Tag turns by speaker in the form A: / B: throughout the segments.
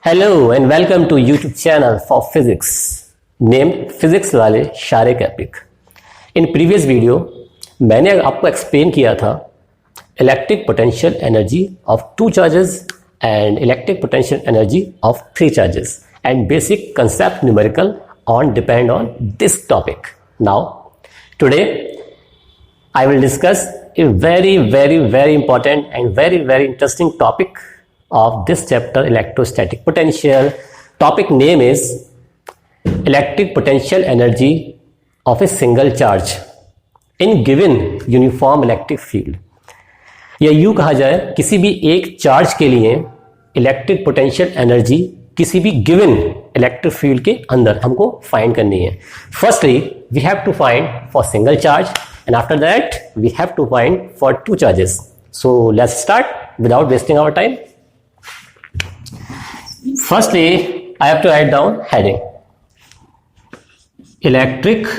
A: Hello and welcome to YouTube channel for physics named physics वाले Shariq epic. In previous video मैंने आपको explain किया था electric potential energy of two charges and electric potential energy of three charges and basic concept numerical on depend on this topic. Now today I will discuss a very important and very interesting topic of this chapter, electrostatic potential. Topic name is electric potential energy of a single charge in given uniform electric field. या यूं कहा जाए किसी भी एक charge के लिए electric potential energy किसी भी गिवन इलेक्ट्रिक फील्ड के अंदर हमको फाइंड करनी है। Firstly we have to find for single charge and after that we have to find for two charges. So let's start without wasting our time. Firstly I have to write down heading electric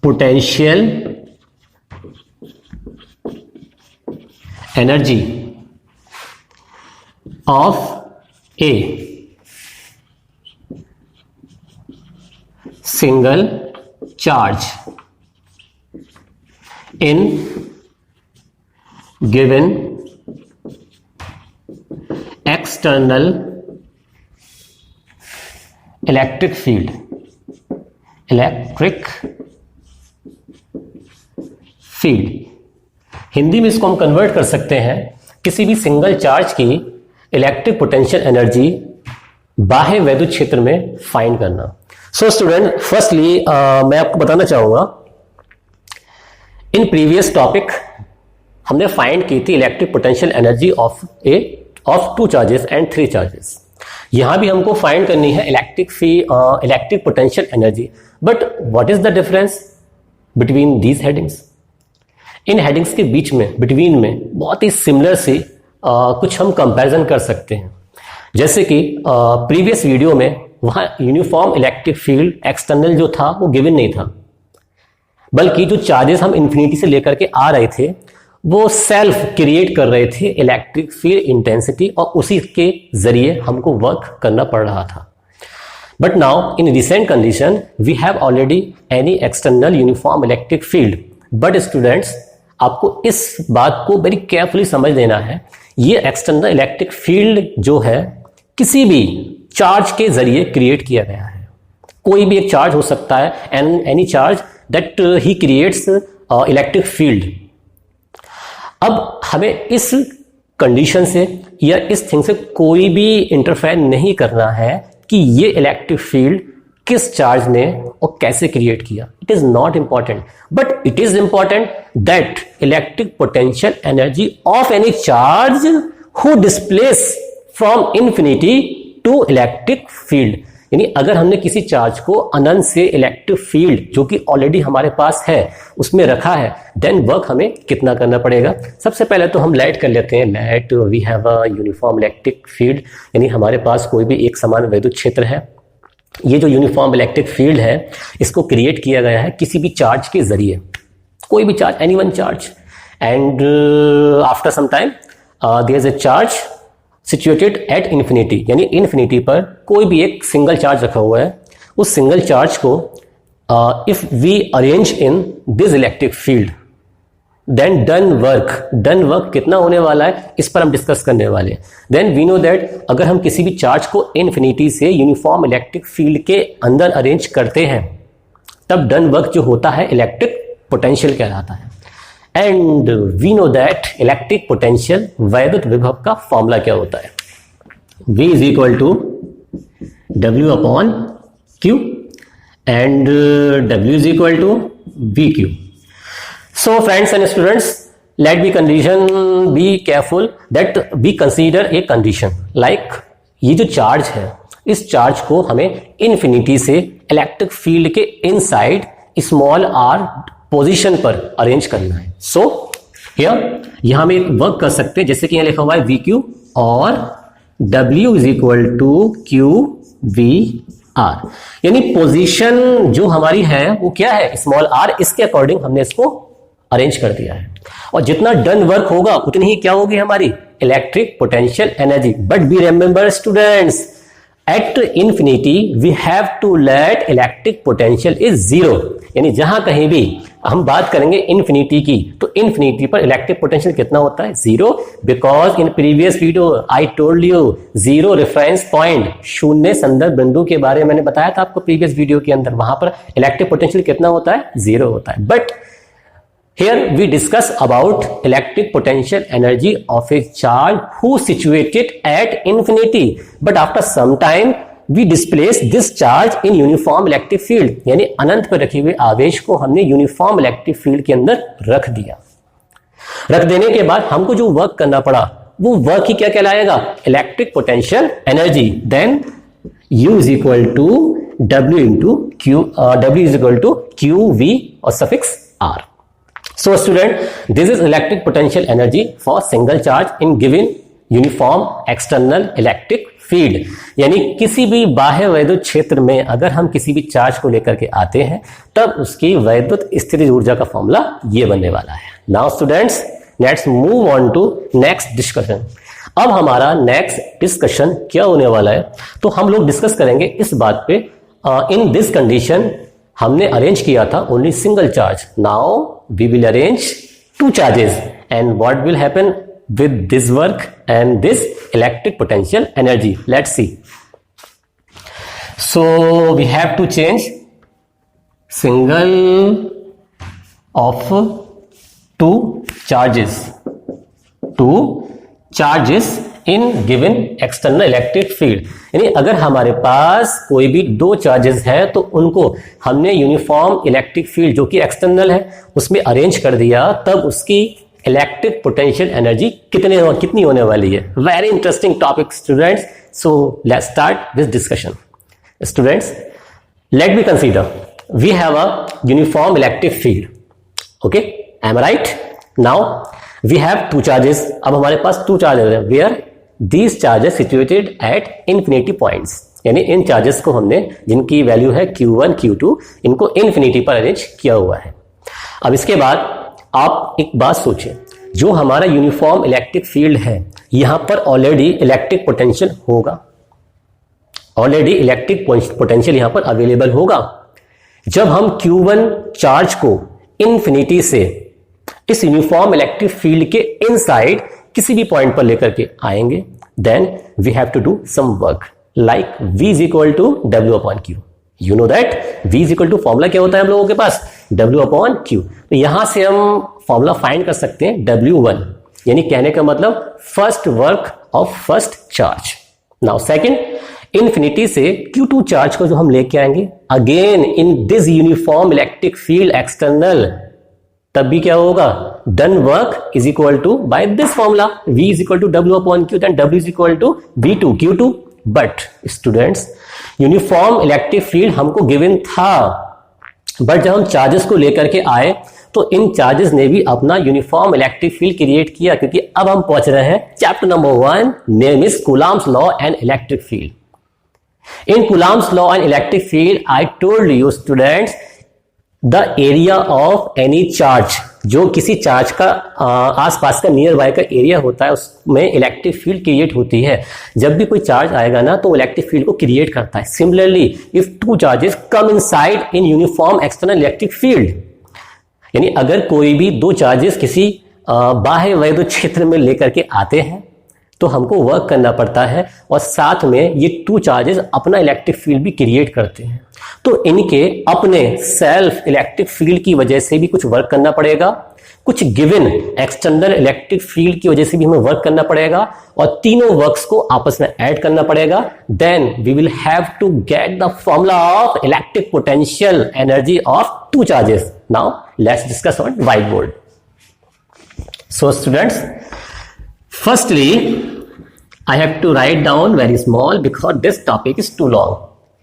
A: potential energy of a single charge in given external electric field Hindi में इसको हम convert कर सकते हैं किसी भी single charge की electric potential energy बाह्य वैद्युत क्षेत्र में फाइंड करना। सो स्टूडेंट फर्स्टली मैं आपको बताना चाहूंगा इन प्रीवियस टॉपिक हमने फाइंड की थी electric potential energy of two charges and three charges. यहां भी हमको फाइंड करनी है electric potential energy. But what is the difference between these headings? In headings के बीच में बिटवीन में बहुत ही सिमिलर सी कुछ हम कंपैरिजन कर सकते हैं। जैसे कि प्रीवियस वीडियो में वहां यूनिफॉर्म इलेक्ट्रिक फील्ड एक्सटर्नल जो था वो गिवन नहीं था, बल्कि जो चार्जेस हम इन्फिनिटी से लेकर के आ रहे थे वो सेल्फ क्रिएट कर रहे थे इलेक्ट्रिक फील्ड इंटेंसिटी और उसी के जरिए हमको वर्क करना पड़ रहा था। But now in recent condition we have already any external uniform electric field. But students आपको इस बात को वेरी केयरफुली समझ लेना है, ये एक्सटर्नल इलेक्ट्रिक फील्ड जो है किसी भी चार्ज के जरिए क्रिएट किया गया है। कोई भी एक चार्ज हो सकता है and any charge that he creates electric field. अब हमें इस कंडीशन से या इस थिंग से कोई भी इंटरफेयर नहीं करना है कि ये इलेक्ट्रिक फील्ड किस चार्ज ने और कैसे क्रिएट किया। It is not important, but it is important that electric potential energy of any charge who displace from infinity to electric field. यानी अगर हमने किसी चार्ज को अनंत से इलेक्ट्रिक फील्ड जो कि ऑलरेडी हमारे पास है उसमें रखा है, देन वर्क हमें कितना करना पड़ेगा। सबसे पहले तो हम लेट कर लेते हैं, let we have a uniform electric field, यानी हमारे पास कोई भी एक समान वैद्युत क्षेत्र है। ये जो यूनिफॉर्म इलेक्ट्रिक फील्ड है इसको क्रिएट किया गया है किसी भी चार्ज के जरिए, कोई भी charge, any one charge, and after some time there is a charge situated at infinity, यानी इन्फिनिटी पर कोई भी एक सिंगल चार्ज रखा हुआ है। उस सिंगल चार्ज को if we arrange in this electric field then done work कितना होने वाला है इस पर हम डिस्कस करने वाले हैं। देन वी नो दैट अगर हम किसी भी चार्ज को इन्फिनिटी से यूनिफॉर्म इलेक्ट्रिक फील्ड के अंदर अरेंज करते हैं तब डन वर्क जो होता है इलेक्ट्रिक पोटेंशियल कहलाता है। And we know that electric potential वैद्युत विभव का फॉर्मूला क्या होता है? V is equal to W upon Q and W is equal to VQ। So friends and students, let be careful that we consider a condition like ये जो charge है इस चार्ज को हमें इन्फिनिटी से इलेक्ट्रिक फील्ड के inside small r position पर arrange करना है। सो यहां हम एक वर्क कर सकते हैं, जैसे कि यहां लिखा हुआ है VQ और W is equal to QVR, यानी पोजीशन जो हमारी है वो क्या है, स्मॉल r, इसके अकॉर्डिंग हमने इसको अरेंज कर दिया है। और जितना डन वर्क होगा उतनी ही क्या होगी हमारी electric potential energy. But we remember students, at infinity we have to let electric potential is zero. यानी जहां कहीं भी हम बात करेंगे इन्फिनिटी की, तो इन्फिनिटी पर इलेक्ट्रिक पोटेंशियल कितना होता है? Zero. Because in previous video I told you zero reference point, शून्य संदर्भ बिंदु के बारे में मैंने बताया था आपको प्रीवियस वीडियो के अंदर. वहां पर इलेक्ट्रिक पोटेंशियल कितना होता है? जीरो होता है. But here we discuss about electric potential energy of a charge who situated at infinity, but after some time we displace this charge in uniform electric field. यानी अनंत पर रखे हुए आवेश को हमने यूनिफॉर्म इलेक्ट्रिक फील्ड के अंदर रख दिया. रख देने के बाद हमको जो वर्क करना पड़ा वो वर्क ही क्या कहलाएगा? Electric potential energy. Then U is equal to W into Q, W is equal to QV और suffix R. So student, this is electric potential energy for single charge in given uniform external electric field. यानी किसी भी बाह्य वैद्युत क्षेत्र में अगर हम किसी भी चार्ज को लेकर के आते हैं तब उसकी वैद्युत स्थितिज ऊर्जा का फॉर्मूला ये बनने वाला है. Now students, let's move on to next discussion. अब हमारा नेक्स्ट डिस्कशन क्या होने वाला है? तो हम लोग डिस्कस करेंगे इस बात पे, इन दिस कंडीशन हमने अरेंज किया था only single charge. Now we will arrange two charges and what will happen with this work and this electric potential energy. Let's see. So we have to change single of two charges in given external electric field. यानी अगर हमारे पास कोई भी दो charges हैं तो उनको हमने यूनिफॉर्म इलेक्ट्रिक फील्ड जो कि एक्सटर्नल है उसमें अरेंज कर दिया, तब उसकी इलेक्ट्रिक पोटेंशियल एनर्जी कितनी होने वाली है? Very interesting topic students. So let's start this discussion. Students, let me consider we have a uniform electric field. Okay, I am right? Now we have two charges. अब हमारे पास two charges है where these charges situated at infinity points. यानी इन charges को हमने, जिनकी value है Q1, Q2, इनको इन्फिनिटी पर अरेंज किया हुआ है. अब इसके बाद आप एक बात सोचें, जो हमारा यूनिफॉर्म इलेक्ट्रिक फील्ड है यहां पर ऑलरेडी इलेक्ट्रिक पोटेंशियल होगा, ऑलरेडी इलेक्ट्रिक पोटेंशियल यहां पर अवेलेबल होगा. जब हम Q1 चार्ज को इन्फिनिटी से इस यूनिफॉर्म इलेक्ट्रिक फील्ड के इनसाइड किसी भी पॉइंट पर लेकर के आएंगे, then we have to do some work like V is equal to W upon Q. You know that V is equal to formula क्या होता है हम लोगों के पास? W upon Q. तो यहां से हम फॉर्मूला फाइंड कर सकते हैं W1, यानी कहने का मतलब first work of first charge. Now second, infinity से Q2 चार्ज को जो हम लेके आएंगे again in this uniform electric field external, तब भी क्या होगा? Done work is equal to by this formula V is equal to W upon Q, then W is equal to V2 Q2. But students, uniform electric field हमको given था, but जब हम charges को लेकर के आए तो इन चार्जेस ने भी अपना यूनिफॉर्म इलेक्ट्रिक फील्ड क्रिएट किया, क्योंकि अब हम पहुंच रहे हैं chapter number 1, name is Coulomb's law and electric field. In Coulomb's law and electric field I told you students, the area of any charge, जो किसी चार्ज का आसपास का नियर बाय का एरिया होता है उसमें इलेक्ट्रिक फील्ड क्रिएट होती है. जब भी कोई चार्ज आएगा ना तो इलेक्ट्रिक फील्ड को क्रिएट करता है. Similarly if two charges come inside in uniform external electric field, यानी अगर कोई भी दो चार्जेस किसी बाह्य वैद्युत क्षेत्र में लेकर के आते हैं तो हमको वर्क करना पड़ता है, और साथ में ये टू चार्जेस अपना इलेक्ट्रिक फील्ड भी क्रिएट करते हैं. तो इनके अपने सेल्फ इलेक्ट्रिक फील्ड की वजह से भी कुछ वर्क करना पड़ेगा, कुछ गिवन एक्सटर्नल इलेक्ट्रिक फील्ड की वजह से भी हमें वर्क करना पड़ेगा, और तीनों वर्क्स को आपस में ऐड करना पड़ेगा. Then we will have to get the formula of electric potential energy of two charges. Now let's discuss on white board. So students, firstly I have to write down very small because this topic is too long.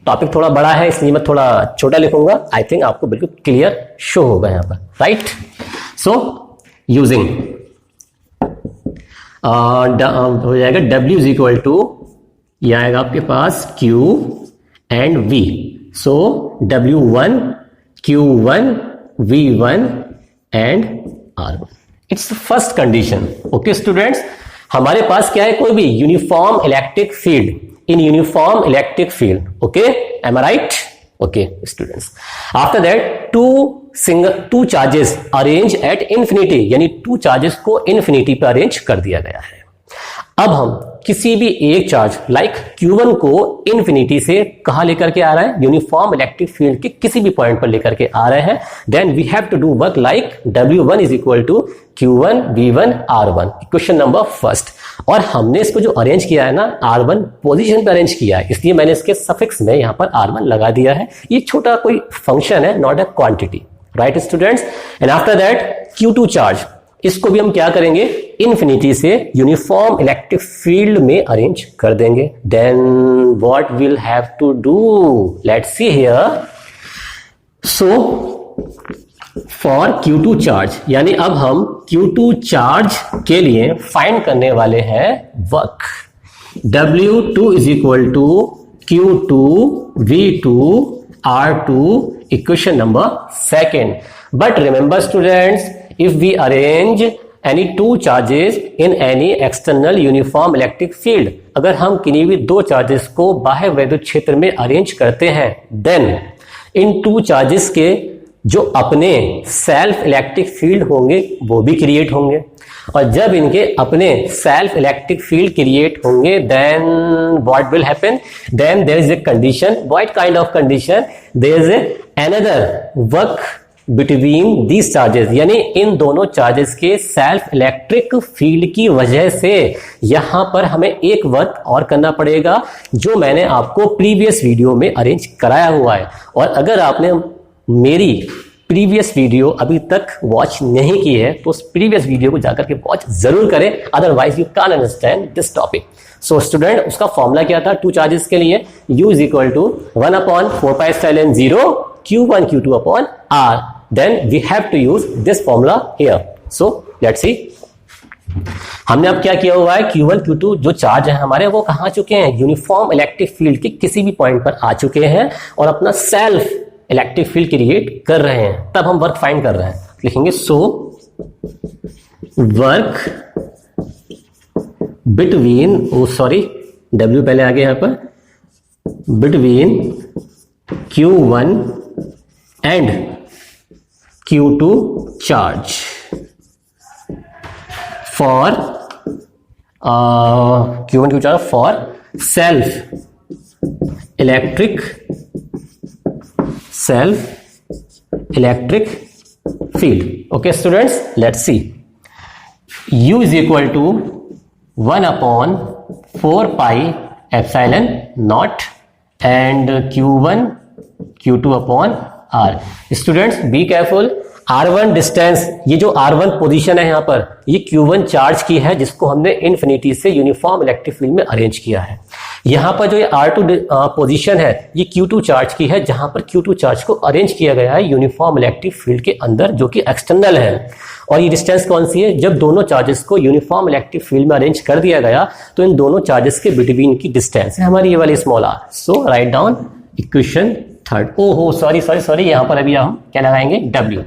A: Topic थोड़ा बड़ा है इसलिए मैं थोड़ा छोटा लिखूंगा. I think आपको बिल्कुल क्लियर शो होगा यहां पर, राइट? सो यूजिंग हो जाएगा W इज इक्वल टू, यह आएगा आपके पास Q and V. So W1 Q1 V1 and R1. It's the first condition. Okay students, हमारे पास क्या है, कोई भी uniform electric field, in uniform electric field, okay, am I right? Okay students, after that two charges arrange at infinity, यानी two charges को infinity पे arrange कर दिया गया है। अब हम किसी भी एक चार्ज लाइक Q1 को इंफिनिटी से कहां लेकर के आ रहा है, यूनिफॉर्म इलेक्ट्रिक फील्ड के किसी भी पॉइंट पर लेकर के आ रहे हैं, then we have to do work like W1 is equal to Q1 V1 R1, question number first. और हमने इसको जो अरेंज किया है ना, R1 पोजीशन पे अरेंज किया है, इसलिए मैंने इसके सफिक्स में यहां पर R1 लगा दिया है। ये छोटा कोई फंक्शन है, not a quantity, right students? And after that Q2 charge, इसको भी हम क्या करेंगे, इंफिनिटी से यूनिफॉर्म इलेक्ट्रिक फील्ड में अरेंज कर देंगे। Then what will have to do, let's see here. So for Q2 charge, यानी अब हम Q2 चार्ज के लिए फाइंड करने वाले हैं work. W2 is equal to Q2 V2 R2, equation number second. But remember students, if we arrange any two charges in any external uniform electric field, अगर हम किन्हीं भी दो चार्जेस को बाह्य वैद्युत क्षेत्र में अरेंज करते हैं, then इन टू चार्जेस के जो अपने सेल्फ इलेक्ट्रिक फील्ड होंगे वो भी क्रिएट होंगे, और जब इनके अपने सेल्फ इलेक्ट्रिक फील्ड क्रिएट होंगे, then what will happen, then there is a condition, what kind of condition, there is another work between these charges, यानी इन दोनों चार्जेस के सेल्फ इलेक्ट्रिक फील्ड की वजह से यहां पर हमें एक वर्क और करना पड़ेगा, जो मैंने आपको प्रीवियस वीडियो में अरेंज कराया हुआ है। और अगर आपने मेरी प्रीवियस वीडियो अभी तक वॉच नहीं की है तो उस प्रीवियस वीडियो को जाकर के वॉच जरूर करें, otherwise you can understand this topic. So student, उसका फॉर्मूला क्या था टू चार्जेस के लिए, U is equal to 1/4πε0 Q1 Q2 upon R, then we have to use this formula here. So let's see. हमने अब क्या किया हुआ है, Q1 Q2 जो चार्ज है हमारे, वो कहां चुके हैं, यूनिफॉर्म इलेक्ट्रिक फील्ड के किसी भी पॉइंट पर आ चुके हैं और अपना सेल्फ इलेक्ट्रिक फील्ड क्रिएट कर रहे हैं। तब हम वर्क फाइंड कर रहे हैं, लिखेंगे सो वर्क बिटवीन, W पहले आ गया यहां पर, between Q1 and Q2 charge for Q1 Q charge for self electric field. Okay students, let's see. U is equal to 1/4πε0 and Q1 Q2 upon R. Students be careful, R1 distance, ये जो R1 position है यहां पर, ये Q1 charge की है जिसको हमने इन्फिनिटी से यूनिफॉर्म इलेक्ट्रिक फील्ड में अरेंज किया है। यहां पर जो ये R2 पोजीशन है ये Q2 चार्ज की है, जहां पर Q2 चार्ज को अरेंज किया गया है यूनिफॉर्म इलेक्ट्रिक फील्ड के अंदर, जो कि एक्सटर्नल है। और ये डिस्टेंस कौन सी है, जब दोनों चार्जेस को यूनिफॉर्म इलेक्ट्रिक फील्ड में अरेंज कर दिया गया तो इन दोनों चार्जेस के बिटवीन की डिस्टेंस है हमारी ये वाली स्मॉल r। सो राइट डाउन इक्वेशन थर्ड, ओहो सॉरी, यहां पर अभी हम क्या लगाएंगे, W,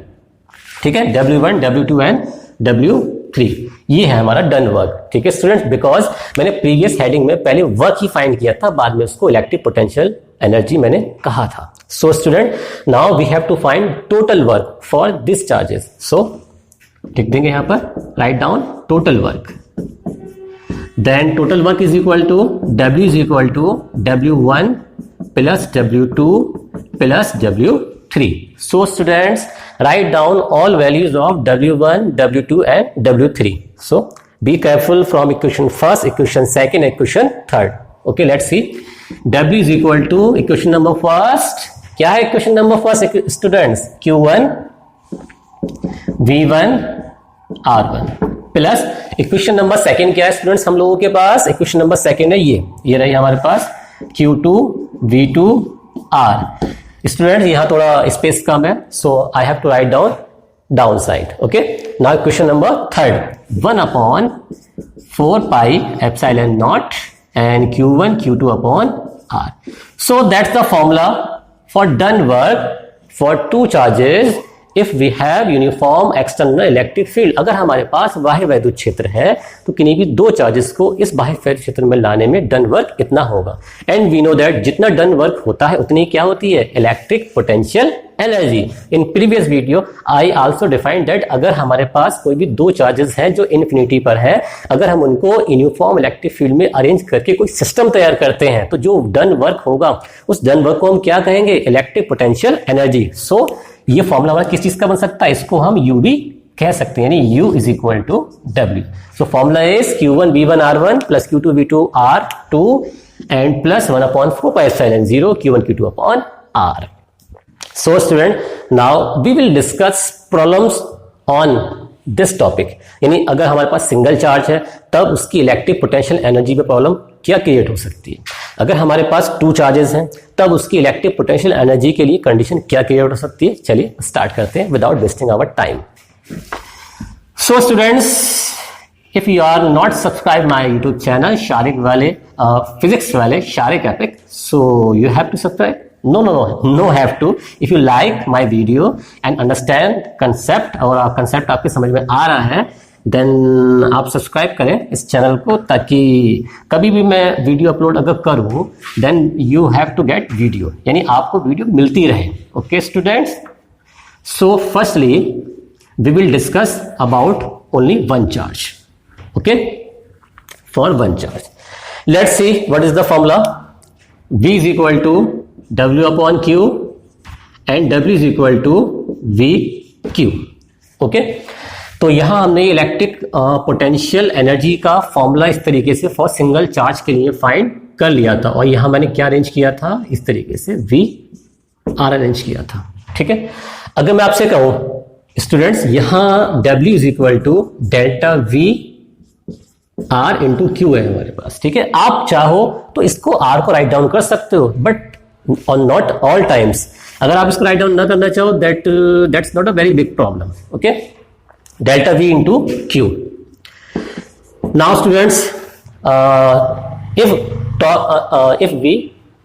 A: ठीक है, W1 W2 एंड W3, ये है हमारा डन वर्क। ठीक है स्टूडेंट्स, बिकॉज मैंने प्रीवियस हेडिंग में पहले वर्क ही फाइंड किया था, बाद में उसको इलेक्ट्रिक पोटेंशियल एनर्जी मैंने कहा था। So student, now we have to find total work for this charges. So लिख देंगे यहां पर, write down total work, then total work is equal to W is equal to W1 plus W2 plus W3. So students, write down all values of W1, W2 and W3. So be careful from equation first, equation second, equation third. Okay, let's see. W is equal to equation number first. क्या है equation number first students? Q1 V1 R1 plus equation number second क्या है students हम लोगों के पास? equation number second है ये रही हमारे पास Q2 V2 R। स्टूडेंट यहां थोड़ा स्पेस कम है, so I have to write down side. Okay, now question number third, 1/4πε0 and Q1 Q2 upon R. So that's the formula for done work for two charges if we have uniform external electric field, अगर हमारे पास बाह्य वैद्युत क्षेत्र है तो किन्हीं भी दो चार्जेस को इस बाह्य वैद्युत क्षेत्र में लाने में डन वर्क इतना होगा। एंड वी नो दैट जितना डन वर्क होता है उतनी क्या होती है, electric potential energy. In previous video I also defined that अगर हमारे पास कोई भी दो चार्जेस हैं जो इन्फिनिटी पर है, अगर हम उनको यूनिफॉर्म इलेक्ट्रिक फील्ड में अरेंज करके कोई सिस्टम तैयार करते हैं तो जो डन वर्क होगा उस डन वर्क को हम क्या कहेंगे, इलेक्ट्रिक पोटेंशियल एनर्जी। सो ये फॉर्मूला हमारा किस चीज का बन सकता है, इसको हम यू भी कह सकते हैं, यानी U is equal to W। So formula is Q1 V1 R1 plus Q2 V2 R2 and plus 1/4 pi epsilon 0 Q1 Q2 upon R। So student, now we will discuss problems on this topic, यानी अगर हमारे पास single charge है तब उसकी electric potential energy पे problem क्या create हो सकती है, अगर हमारे पास टू चार्जेस हैं तब उसकी इलेक्ट्रिक पोटेंशियल एनर्जी के लिए कंडीशन क्या क्रिएट हो सकती है। चलिए स्टार्ट करते हैं without wasting our time. So students, if you are not subscribe my YouTube channel Shariq वाले फिजिक्स वाले Shariq epic, so you have to subscribe. No have to. If you like my video and understand concept और concept आपके समझ में आ रहा है then आप subscribe करें इस चैनल को, ताकि कभी भी मैं वीडियो अपलोड अगर करूँ then you have to get video, यानी आपको वीडियो मिलती रहे। Okay students, so firstly we will discuss about only one charge, okay, for one charge। Let's see what is the formula। V is equal to W upon Q and W is equal to VQ। Okay, तो यहां हमने electric potential energy का formula इस तरीके से for single charge के लिए find कर लिया था, और यहां मैंने क्या अरेंज किया था, इस तरीके से VR अरेंज किया था। ठीक है, अगर मैं आपसे कहूं स्टूडेंट्स, यहां W is equal to delta V R into Q है हमारे पास। ठीक है, आप चाहो तो इसको R को राइट डाउन कर सकते हो, बट और नॉट ऑल टाइम्स। अगर आप इसको राइट डाउन ना करना चाहो that's not a very big problem. Okay, delta V into Q। Now students, if we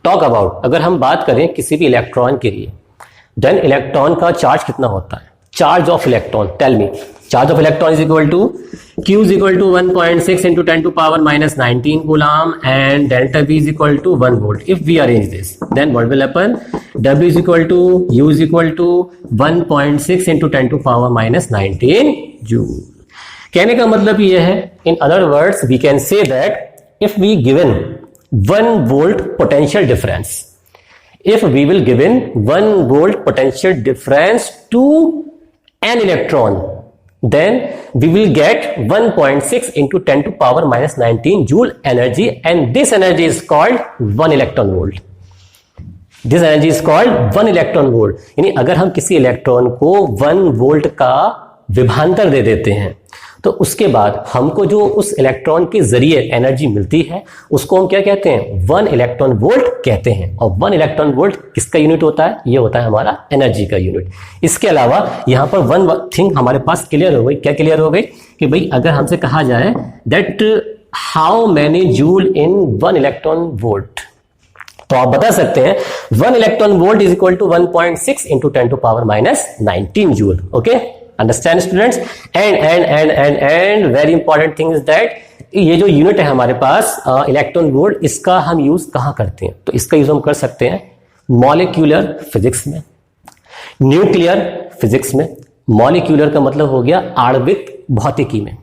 A: talk about, अगर हम बात करें किसी भी इलेक्ट्रॉन के लिए, देन इलेक्ट्रॉन का चार्ज कितना होता है, charge of electron, tell me. Charge of electron is equal to Q is equal to 1.6 into 10 to power minus 19 coulomb and delta V is equal to 1 volt। If we arrange this, then what will happen? W is equal to U is equal to 1.6 into 10 to power minus 19 joule। कहने का मतलब ये है, in other words, we can say that if we given 1 volt potential difference, if we will given 1 volt potential difference to an electron, then we will get 1.6 into 10 to power minus 19 joule energy, and this energy is called 1 electron volt। This energy is called 1 electron volt। यानी अगर हम किसी electron को 1 volt का विभवांतर दे देते हैं तो उसके बाद हमको जो उस इलेक्ट्रॉन के जरिए एनर्जी मिलती है उसको हम क्या कहते हैं, 1 इलेक्ट्रॉन वोल्ट कहते हैं। और 1 इलेक्ट्रॉन वोल्ट किसका यूनिट होता है, ये होता है हमारा एनर्जी का यूनिट। इसके अलावा यहां पर वन थिंग हमारे पास क्लियर हो गई। क्या क्लियर हो गई कि भाई अगर हमसे कहा जाए that how many joule in 1 electron volt, तो आप बता सकते हैं 1 electron volt is equal to 1.6 into 10 to power minus 19 joule. Okay, understand students. And very important thing is that ये जो यूनिट है हमारे पास इलेक्ट्रॉन वोल्ट, इसका हम यूज कहां करते हैं, तो इसका यूज हम कर सकते हैं मॉलिक्यूलर फिजिक्स में, न्यूक्लियर फिजिक्स में। मॉलिक्यूलर का मतलब हो गया आणविक भौतिकी में,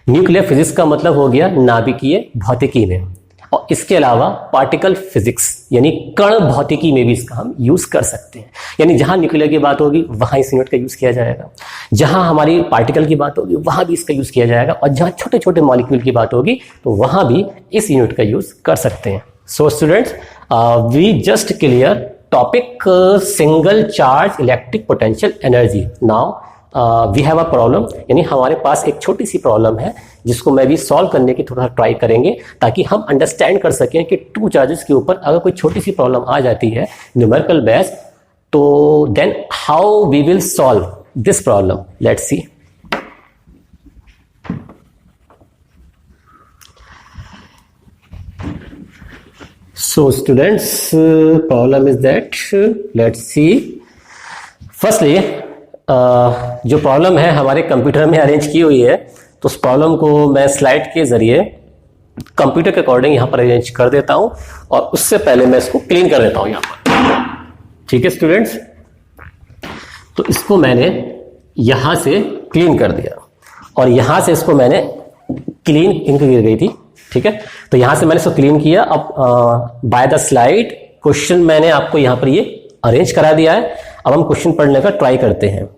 A: न्यूक्लियर फिजिक्स का मतलब हो गया नाभिकीय भौतिकी में, और इसके अलावा पार्टिकल फिजिक्स यानी कण भौतिकी में भी इसका हम यूज कर सकते हैं। यानी जहां न्यूक्लियर की बात होगी वहां इस यूनिट का यूज किया जाएगा, जहां हमारी पार्टिकल की बात होगी वहां भी इसका यूज किया जाएगा, और जहां छोटे छोटे मॉलिक्यूल की बात होगी तो वहां भी इस यूनिट का यूज कर सकते हैं। So students, we just clear topic single charge electric potential energy. Now we have a problem, यानी हमारे पास एक छोटी सी प्रॉब्लम है जिसको मैं भी सॉल्व करने की थोड़ा ट्राई करेंगे ताकि हम अंडरस्टैंड कर सकें कि टू चार्जेस के ऊपर अगर कोई छोटी सी प्रॉब्लम आ जाती है न्यूमेरिकल बेस, तो then how we will solve this problem. Let's see. So students, problem is that let's see. Firstly, जो प्रॉब्लम है हमारे कंप्यूटर में अरेंज की हुई है, तो उस प्रॉब्लम को मैं स्लाइड के जरिए कंप्यूटर के अकॉर्डिंग यहां पर अरेंज कर देता हूं, और उससे पहले मैं इसको क्लीन कर देता हूं यहां पर। ठीक है स्टूडेंट्स, तो इसको मैंने यहां से क्लीन कर दिया, और यहां से इसको मैंने क्लीन इंक गिर गई थी। ठीक है, तो यहां से मैंने इसको क्लीन किया। अब बाय द स्लाइड क्वेश्चन मैंने आपको यहां पर ये अरेंज करा दिया है। अब हम क्वेश्चन पढ़ने का ट्राई करते हैं।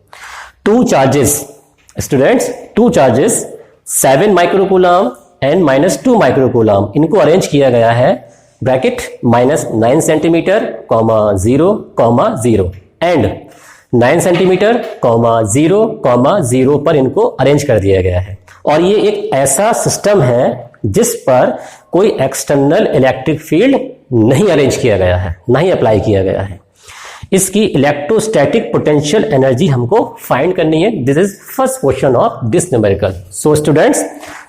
A: Two charges students, two charges 7 microcoulomb and -2 microcoulomb, इनको अरेंज किया गया है ब्रैकेट -9 सेंटीमीटर, 0, 0 एंड 9 सेंटीमीटर, 0, 0 पर इनको अरेंज कर दिया गया है। और ये एक ऐसा सिस्टम है जिस पर कोई एक्सटर्नल इलेक्ट्रिक फील्ड नहीं अरेंज किया गया है, नहीं अप्लाई किया गया है। इसकी इलेक्ट्रोस्टैटिक पोटेंशियल एनर्जी हमको फाइंड करनी है। This is first question of this numerical. So students,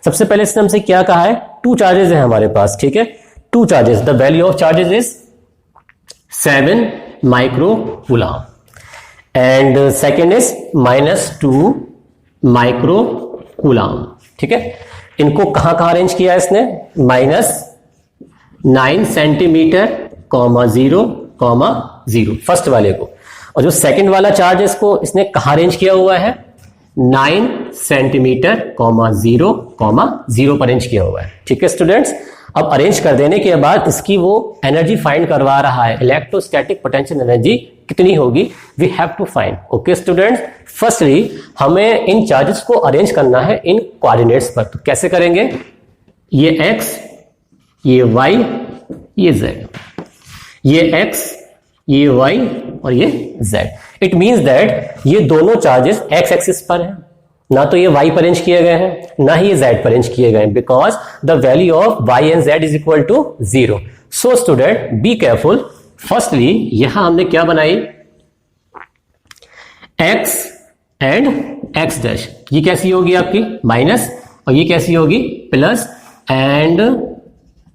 A: सबसे पहले इसने हमसे क्या कहा है, टू चार्जेस है हमारे पास। ठीक है, two charges, the value of charges is 7 microcoulomb and second is -2 microcoulomb. ठीक है, इनको कहां कहां अरेंज किया है इसने, -9 सेंटीमीटर, 0, 0 फर्स्ट वाले को, और जो सेकंड वाला चार्ज है इसको इसने कहां अरेंज किया हुआ है, 9 सेंटीमीटर, 0, 0 पर अरेंज किया हुआ है। ठीक है स्टूडेंट्स, अब अरेंज कर देने के बाद इसकी वो एनर्जी फाइंड करवा रहा है, इलेक्ट्रोस्टैटिक पोटेंशियल एनर्जी कितनी होगी, we have to find. Okay students, firstly हमें इन चार्जेस को अरेंज करना है इन कोऑर्डिनेट्स पर। तो कैसे करेंगे, ये x, ये y, ये z, ये x, ये y और ये z। इट मींस दैट ये दोनों चार्जेस x एक्सिस पर हैं, ना तो ये y पर अरेंज किए गए हैं ना ही ये z पर अरेंज किए गए हैं, because the value of y and z is equal to 0। So student be careful. Firstly यहां हमने क्या बनाई, x एंड x डैश, ये कैसी होगी आपकी माइनस, और ये कैसी होगी plus, and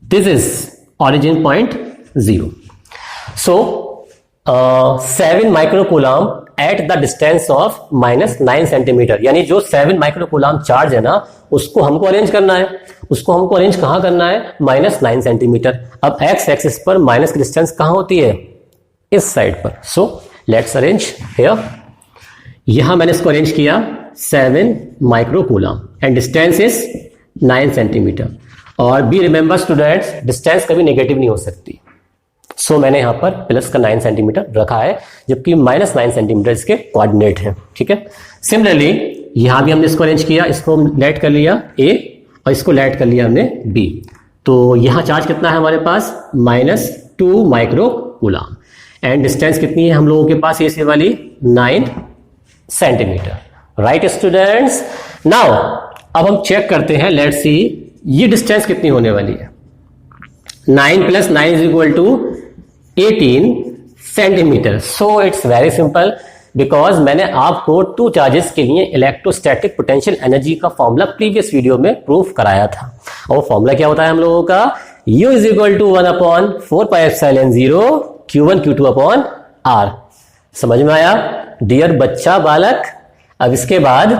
A: this is origin point 0। So 7 microcoulomb at the distance of -9 centimetre, यानी जो 7 माइक्रोकूलम चार्ज है ना, उसको हमको अरेंज करना है। उसको हमको अरेंज कहां करना है, -9 सेंटीमीटर। अब x एक्सिस पर माइनस की डिस्टेंस कहां होती है, इस साइड पर। So let's arrange here. यहां मैंने इसको अरेंज किया 7 microcoulomb and distance is 9 centimetre. और बी रिमेंबर स्टूडेंट्स, डिस्टेंस कभी नेगेटिव नहीं हो सकती। सो मैंने यहां पर प्लस का 9 सेंटीमीटर रखा है, जबकि -9 सेंटीमीटर इसके कोऑर्डिनेट है। ठीक है, सिमिलरली यहां भी हमने इसको अरेंज किया, इसको लेट कर लिया a और इसको लेट कर लिया हमने b। तो यहां चार्ज कितना है हमारे पास, -2 माइक्रोकूलम एंड डिस्टेंस कितनी है हम लोगों के पास, ये वाली 9 सेंटीमीटर। राइट स्टूडेंट्स, नाउ अब हम चेक करते हैं, लेट्स सी ये डिस्टेंस कितनी होने वाली है। 9 + 9 is equal to 18 centimetre. So it's very simple, because मैंने आपको टू चार्जेस के लिए इलेक्ट्रोस्टैटिक पोटेंशियल एनर्जी का फॉर्मूला प्रीवियस वीडियो में प्रूफ कराया था। और वो फॉर्मूला क्या होता है हम लोगों का, U is equal to 1/4πε0 Q1 Q2/R। समझ में आया डियर बच्चा बालक। अब इसके बाद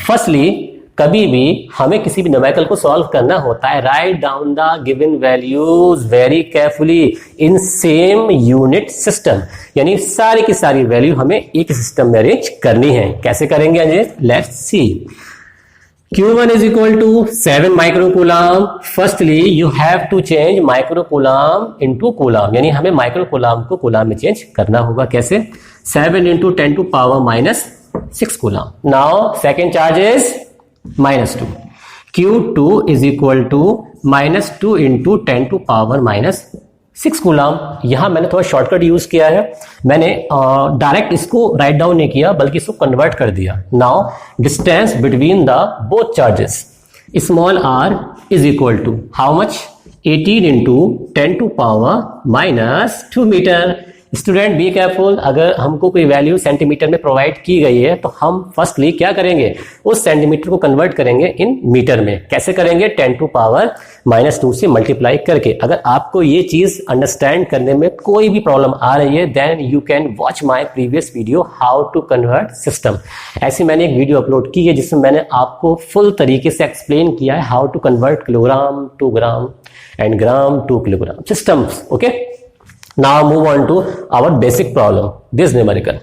A: फर्स्टली कभी भी हमें किसी भी न्यूमेरिकल को सॉल्व करना होता है, write down the given values very carefully in same unit system, यानी सारी की सारी वैल्यू हमें एक सिस्टम में अरेंज करनी है। कैसे करेंगे Ajay, let's see. Q1 is equal to 7 microcoulomb. Firstly you have to change microcoulomb into coulomb, यानी हमें माइक्रोकूलम को कूलम में चेंज करना होगा। कैसे, 7 × 10⁻⁻6 coulomb. Now second charge is -2। Q2 is equal to -2 × 10⁻⁻6 coulomb. यहां मैंने थोड़ा शॉर्टकट यूज किया है, मैंने डायरेक्ट इसको राइट डाउन नहीं किया बल्कि इसको कन्वर्ट कर दिया। Now distance between the both charges small r is equal to how much, 18 × 10⁻⁻2 metre. Student be careful, अगर हमको कोई वैल्यू सेंटीमीटर में प्रोवाइड की गई है तो हम फर्स्टली क्या करेंगे, उस सेंटीमीटर को कन्वर्ट करेंगे इन मीटर में। कैसे करेंगे, 10⁻⁻² से मल्टीप्लाई करके। अगर आपको ये चीज अंडरस्टैंड करने में कोई भी प्रॉब्लम आ रही है, then you can watch my previous video how to convert system. ऐसी मैंने एक वीडियो अपलोड की है जिसमें मैंने आपको फुल तरीके से एक्सप्लेन किया है how to convert kilogram to gram and gram to kilogram systems. Okay, now move on to our basic problem, this numerical.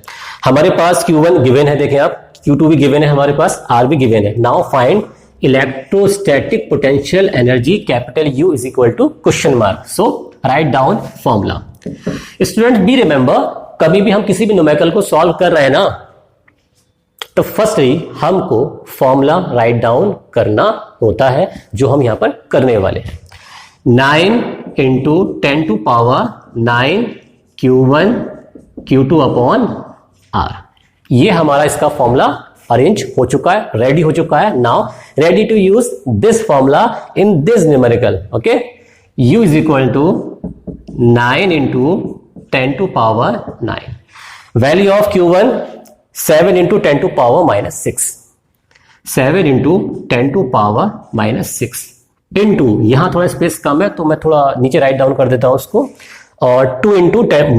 A: हमारे पास Q1 गिवन है, देखें आप, Q2 भी गिवन है, हमारे पास R भी गिवन है। Now find electrostatic potential energy capital U is equal to question mark. So write down formula. Student be remember, कभी भी हम किसी भी न्यूमेरिकल को सॉल्व कर रहे हैं ना, तो फर्स्टली हमको फॉर्मूला राइट डाउन करना होता है, जो हम यहां पर करने वाले हैं। 9 into 10⁻⁹ Q1 Q2 upon R, ये हमारा इसका फॉर्मूला अरेंज हो चुका है, रेडी हो चुका है। Now ready to use this formula in this numerical. Okay, U is equal to 9 into 10⁻⁹। Value of Q1 7 into 10⁻⁻6, 7 into 10⁻⁻6 into, यहां थोड़ा स्पेस कम है तो मैं थोड़ा नीचे राइट डाउन कर देता हूं उसको, और 2 into 10⁻²⁰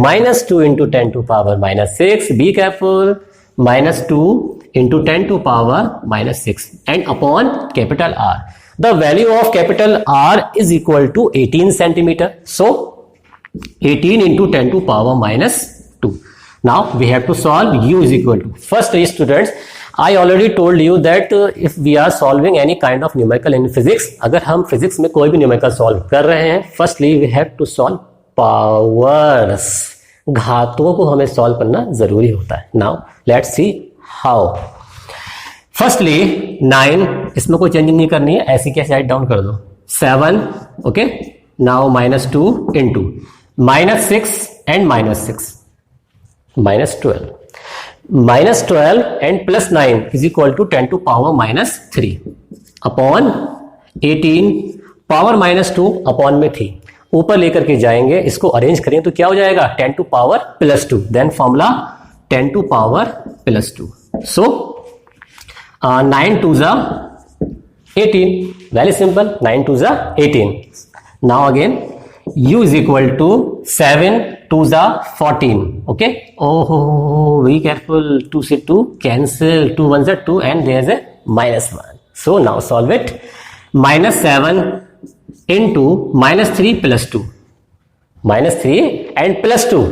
A: be careful, -2 into 10⁻⁻6 and upon capital R। The value of capital R is equal to 18 centimetre. So 18 into 10⁻⁻2। Now we have to solve U is equal to, first students I already told you that if we are solving any kind of numerical in physics, अगर हम physics में कोई भी numerical solve कर रहे हैं, firstly we have to solve powers, घातों को हमें सॉल्व करना जरूरी होता है। Now let's see how. Firstly 9, इसमें कोई चेंजिंग नहीं करनी है, ऐसी कैसे राइट डाउन कर दो। 7, okay, now -2 into -6 and -6 -12, -12 and +9 is equal to 10⁻⁻³ upon 18 power -2 upon में 3, ऊपर लेकर के जाएंगे, इसको अरेंज करें तो क्या हो जाएगा, 10⁻+2, देन फॉर्मूला 10⁻+2। सो 9 2 ज़ा 18, वेरी सिंपल, 9 2 ज़ा 18। Now again U is equal to 7 2 ज़ा 14, okay? Oh, very careful, 2 से 2 cancel, 2 1 ज़ा 2 and there is a -1. So now solve it. -7 into -3 + 2, -3 and +2,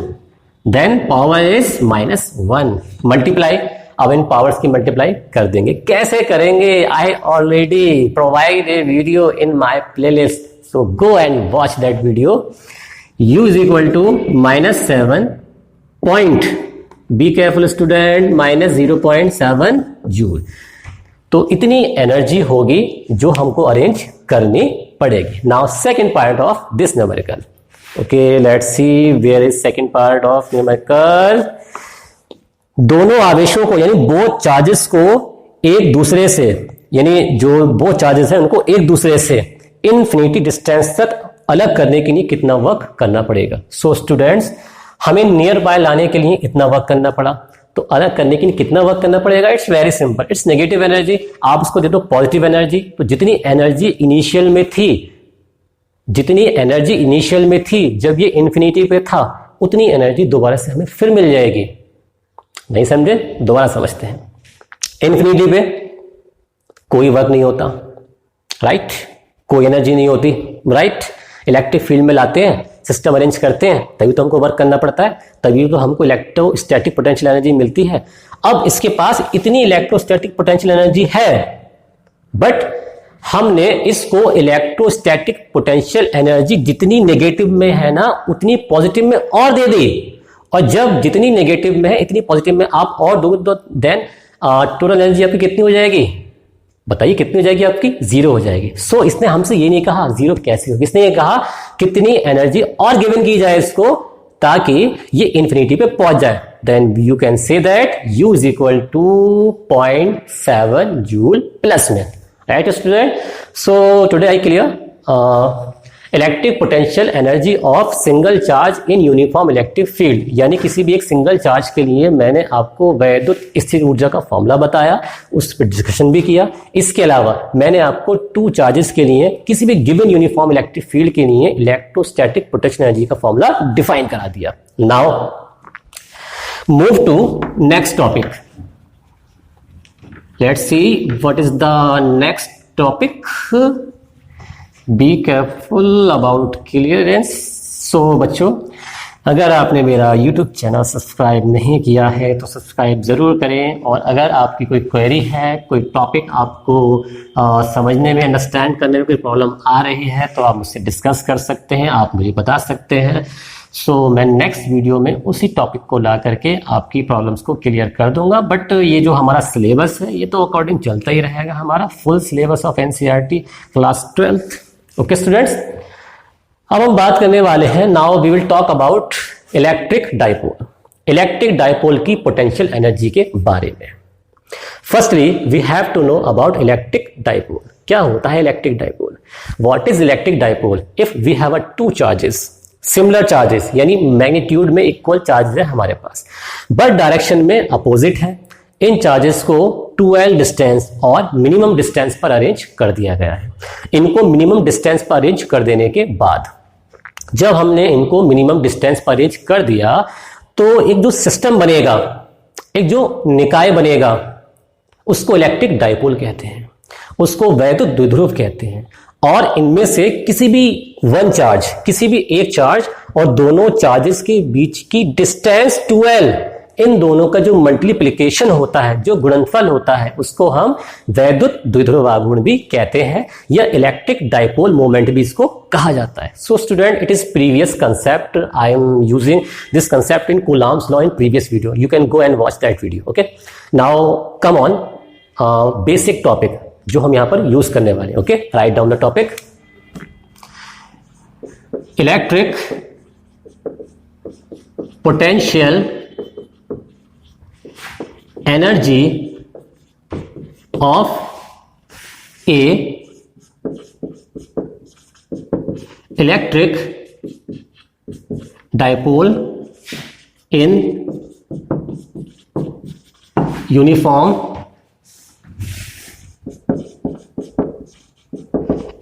A: then power is -1, multiply। अब इन पावर्स की मल्टीप्लाई कर देंगे। कैसे करेंगे, I already provide a video in my playlist, so go and watch that video। U is equal to -7 point, be careful student, -0.7 joule. तो इतनी energy होगी जो हमको अरेंज करनी पड़ेगी। Now second part of this numerical. Okay, let's see where is second part of numerical. दोनों आवेशों को, यानी बोथ चार्जेस को एक दूसरे से, यानी जो बोथ चार्जेस हैं उनको एक दूसरे से इनफिनिटी डिस्टेंस तक अलग करने के लिए कितना वर्क करना पड़ेगा। सो स्टूडेंट्स, हमें नियर बाय लाने के लिए इतना वर्क करना पड़ा, तो अलग करने के लिए कितना वर्क करना पड़ेगा, it's very simple, it's negative energy. आप उसको दे दो पॉजिटिव एनर्जी, तो जितनी एनर्जी इनिशियल में थी, जितनी एनर्जी इनिशियल में थी जब ये इन्फिनिटी पे था, उतनी एनर्जी दोबारा से हमें फिर मिल जाएगी। नहीं समझे, दोबारा समझते हैं। इन्फिनिटी पे कोई वर्क नहीं होता, राइट, कोई एनर्जी नहीं होती, राइट। इलेक्ट्रिक फील्ड में लाते हैं, सिस्टम अरेंज करते हैं, तभी तो हमको वर्क करना पड़ता है, तभी तो हमको इलेक्ट्रोस्टैटिक पोटेंशियल एनर्जी मिलती है। अब इसके पास इतनी इलेक्ट्रोस्टैटिक पोटेंशियल एनर्जी है, बट हमने इसको इलेक्ट्रोस्टैटिक पोटेंशियल एनर्जी जितनी नेगेटिव में है ना, उतनी पॉजिटिव में और दे दी। और जब जितनी नेगेटिव में है इतनी पॉजिटिव में आप और दो, देन टोटल एनर्जी आपकी कितनी हो जाएगी, बताइए कितनी हो जाएगी आपकी, 0 हो जाएगी। सो इसने हमसे ये नहीं कहा 0 कैसे होगी, इसने ये कहा कितनी एनर्जी और गिवन की जाए इसको, ताकि ये इन्फिनिटी पे पहुंच जाए। Then you can say that U is equal to 0.7 joule plus में, right student. So today I clear electric potential energy of single charge in uniform electric field, यानी किसी भी एक सिंगल चार्ज के लिए मैंने आपको वैद्युत स्थिर ऊर्जा का फॉर्मूला बताया, उस पर डिस्कशन भी किया। इसके अलावा मैंने आपको टू चार्जेस के लिए किसी भी गिवन यूनिफॉर्म इलेक्ट्रिक फील्ड के लिए इलेक्ट्रोस्टैटिक पोटेंशियल एनर्जी का फॉर्मूला डिफाइन करा दिया। Now move to next topic. Let's see what is the next topic. Be careful about clearance. So बच्चों, अगर आपने मेरा YouTube चैनल सब्सक्राइब नहीं किया है तो सब्सक्राइब ज़रूर करें, और अगर आपकी कोई क्वेरी है, कोई टॉपिक आपको समझने में, अंडरस्टैंड करने में कोई प्रॉब्लम आ रही है तो आप मुझसे डिस्कस कर सकते हैं, आप मुझे बता सकते हैं। सो मैं नेक्स्ट वीडियो में उसी टॉपिक को ला करके आपकी प्रॉब्लम्स को क्लियर कर दूंगा। बट ये जो हमारा सिलेबस है ये तो अकॉर्डिंग चलता ही रहेगा, हमारा full syllabus of NCERT class 12th। Okay students, अब हम बात करने वाले हैं, now we will talk about electric dipole. Electric dipole की पोटेंशियल एनर्जी के बारे में। Firstly we have to know about electric dipole. क्या होता है electric dipole? What is electric dipole? If we have a two charges, similar charges, यानी magnitude में equal charges है हमारे पास, बट डायरेक्शन में अपोजिट है। इन चार्जेस को 12 डिस्टेंस और मिनिमम डिस्टेंस पर अरेंज कर दिया गया है। इनको मिनिमम डिस्टेंस पर अरेंज कर देने के बाद, जब हमने इनको मिनिमम डिस्टेंस पर अरेंज कर दिया तो एक जो सिस्टम बनेगा, एक जो निकाय बनेगा, उसको इलेक्ट्रिक डाइपोल कहते हैं, उसको वैद्युत द्विध्रुव कहते हैं। और इनमें से किसी भी वन चार्ज, किसी भी एक चार्ज और दोनों चार्जेस के बीच की डिस्टेंस 12, इन दोनों का जो मल्टीप्लिकेशन होता है, जो गुणनफल होता है, उसको हम वैद्युत द्विध्रुव आघूर्ण भी कहते हैं, या इलेक्ट्रिक डाइपोल मोमेंट भी इसको कहा जाता है। So student, it is previous concept, I am using this concept in Coulomb's law in previous video, you can go and watch that video. Okay, now come on basic topic जो हम यहां पर use करने वाले। Okay, write down the topic. Electric potential energy of A electric dipole in uniform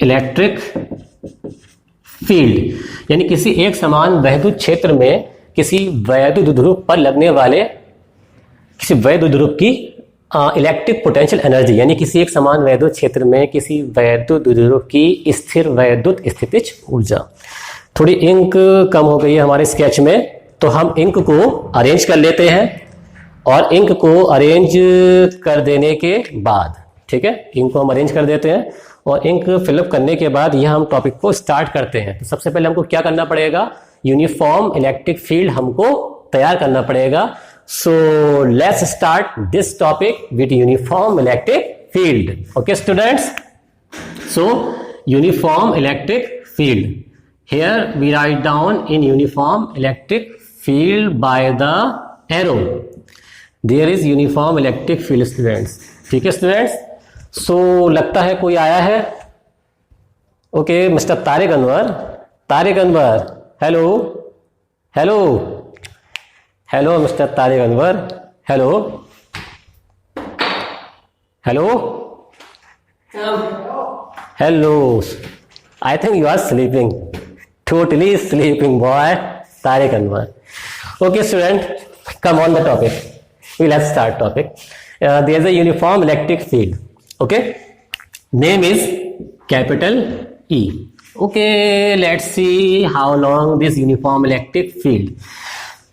A: electric field, यानी किसी एक समान वैद्युत क्षेत्र में किसी वैद्युत द्विध्रुव पर लगने वाले किसी वैद्युत द्विध्रुव की इलेक्ट्रिक पोटेंशियल एनर्जी, यानी किसी एक समान वैद्युत क्षेत्र में किसी वैद्युत द्विध्रुव की स्थिर वैद्युत स्थितिज ऊर्जा। थोड़ी इंक कम हो गई है हमारे स्केच में, तो हम इंक को अरेंज कर लेते हैं, और इंक को अरेंज कर देने के बाद, ठीक है, इंक को हम अरेंज कर देते हैं, और इंक फिलअप करने के बाद यह हम टॉपिक को स्टार्ट करते हैं। तो सबसे पहले हमको क्या करना पड़ेगा? यूनिफॉर्म इलेक्ट्रिक फील्ड हमको तैयार करना पड़ेगा। So let's start this topic with uniform electric field. Okay students, so uniform electric field, here we write down in uniform electric field by the arrow, there is uniform electric field students. ठीक है students, so लगता है कोई आया है। Okay, mister Tariq Anwar, Tariq Anwar, hello hello hello mister Tariq Anwar, hello hello hello, I think you are sleeping, totally sleeping boy, Tariq Anwar. Okay student, come on the topic, we let's start topic. There is a uniform electric field. Okay, name is capital E. Okay, let's see how long this uniform electric field.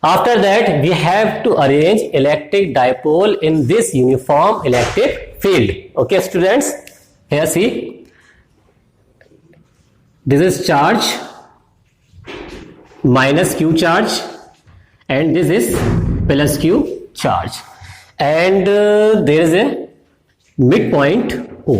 A: After that, we have to arrange electric dipole in this uniform electric field. Okay, students, here see, this is charge minus Q charge, and this is plus Q charge. And there is a midpoint O,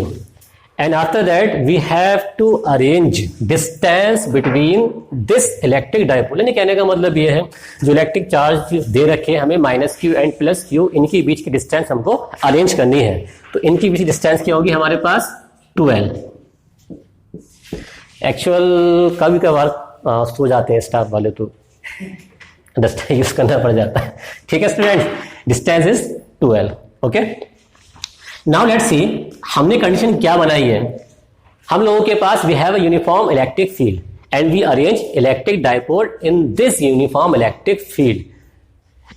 A: and after that we have to arrange distance between this electric dipole। यानी कहने का मतलब ये है, जो electric charge दे रखे हमें minus Q and plus Q, इनके बीच की डिस्टेंस हमको अरेंज करनी है। तो इनकी बीच की डिस्टेंस क्या होगी हमारे पास? 12। एक्चुअल कभी कभार सो जाते हैं स्टाफ वाले तो डस्टर यूज करना पड़ जाता है। ठीक है student, distance is 12। Okay, now let's see हमने कंडीशन क्या बनाई है। हम लोगों के पास we have a uniform electric field and we arrange electric dipole in this uniform electric field.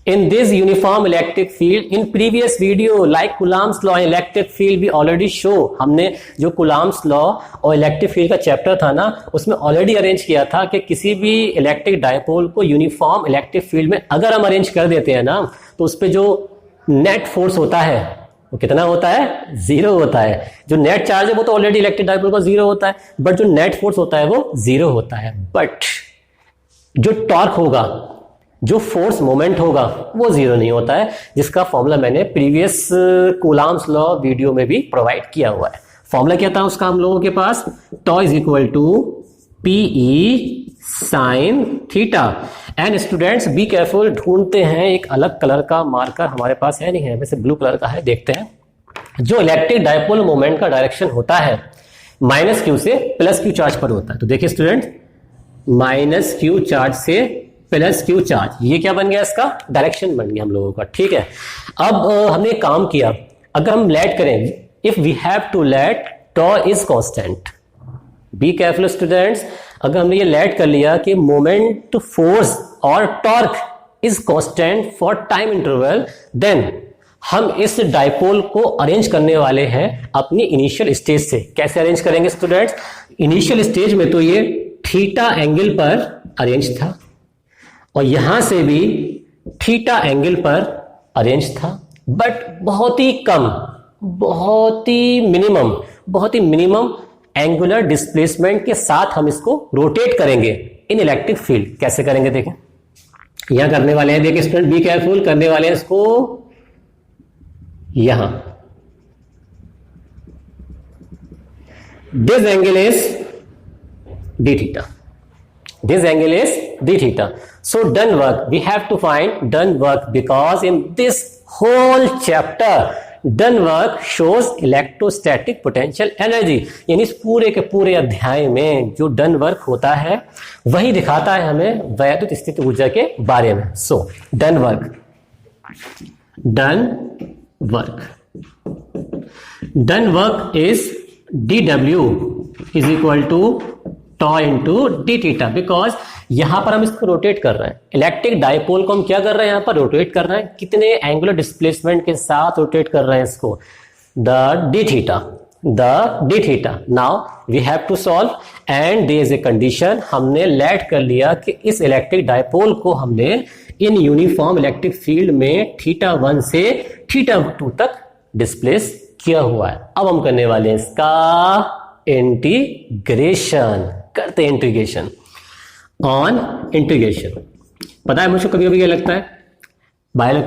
A: In this uniform electric field, in previous video like Coulomb's law and electric field we already show, हमने जो Coulomb's law और electric field का chapter था ना, उसमें already arrange किया था कि किसी भी इलेक्ट्रिक डायपोल को यूनिफॉर्म इलेक्ट्रिक फील्ड में अगर हम अरेंज कर देते हैं ना, तो उस पर जो नेट फोर्स होता है वो कितना होता है? 0 होता है। जो नेट चार्ज है वो तो ऑलरेडी इलेक्ट्रिक डायपोल का 0 होता है, बट जो नेट फोर्स होता है वो 0 होता है। बट जो टॉर्क होगा, जो फोर्स मोमेंट होगा वो 0 नहीं होता है, जिसका फॉर्मूला मैंने प्रीवियस कूलॉम्स लॉ वीडियो में भी प्रोवाइड किया हुआ है। फॉर्मूला क्या था उसका हम लोगों के पास? Tau is equal to PE sine theta. And students be careful, ढूंढते हैं एक अलग कलर का मार्कर, हमारे पास है नहीं है, वैसे ब्लू कलर का है, देखते हैं। जो इलेक्ट्रिक डायपोल मोमेंट का डायरेक्शन होता है -q से +q चार्ज पर होता है। तो देखिए स्टूडेंट, -q चार्ज से +q चार्ज, ये क्या बन गया? इसका डायरेक्शन बन गया हम लोगों का। ठीक है, अब हमने काम किया, अगर हम लेट करें, if we have to let tau is constant, be careful students, अगर हमने ये लेट कर लिया कि मोमेंट फोर्स और torque is constant for time interval, then हम इस डायपोल को अरेंज करने वाले हैं अपनी इनिशियल स्टेज से। कैसे अरेंज करेंगे स्टूडेंट्स? इनिशियल स्टेज में तो ये थीटा एंगल पर अरेंज था और यहां से भी थीटा एंगल पर अरेंज था, बट बहुत ही कम, बहुत ही मिनिमम एंगुलर डिस्प्लेसमेंट के साथ हम इसको रोटेट करेंगे इन इलेक्ट्रिक फील्ड। कैसे करेंगे देखें, यहां करने वाले हैं, देखिए स्टूडेंट बी केयरफुल, करने वाले हैं इसको यहां, this angle is D theta, this angle is d theta. So done work, we have to find done work, because in this whole chapter done work shows electrostatic potential energy, यानी इस पूरे के पूरे अध्याय में जो डन वर्क होता है वही दिखाता है हमें वैद्युत स्थिति ऊर्जा के बारे में। So done work is dw is equal to tau into d theta, because यहां पर हम इसको रोटेट कर रहे हैं, इलेक्ट्रिक डायपोल को हम क्या कर रहे हैं? यहां पर रोटेट कर रहे हैं, कितने एंगुलर डिस्प्लेसमेंट के साथ रोटेट कर रहे हैं इसको? The d theta. Now we have to solve, and there is a condition, हमने लेट कर लिया कि इस इलेक्ट्रिक डायपोल को हमने इन यूनिफॉर्म इलेक्ट्रिक फील्ड में θ1 से θ2 तक डिस्प्लेस किया हुआ है। अब हम करने वाले हैं इसका इंटीग्रेशन, करते हैं इंटीग्रेशन ऑन इंटीग्रेशन। पता है मुझे कभी कभी क्या लगता है, बायो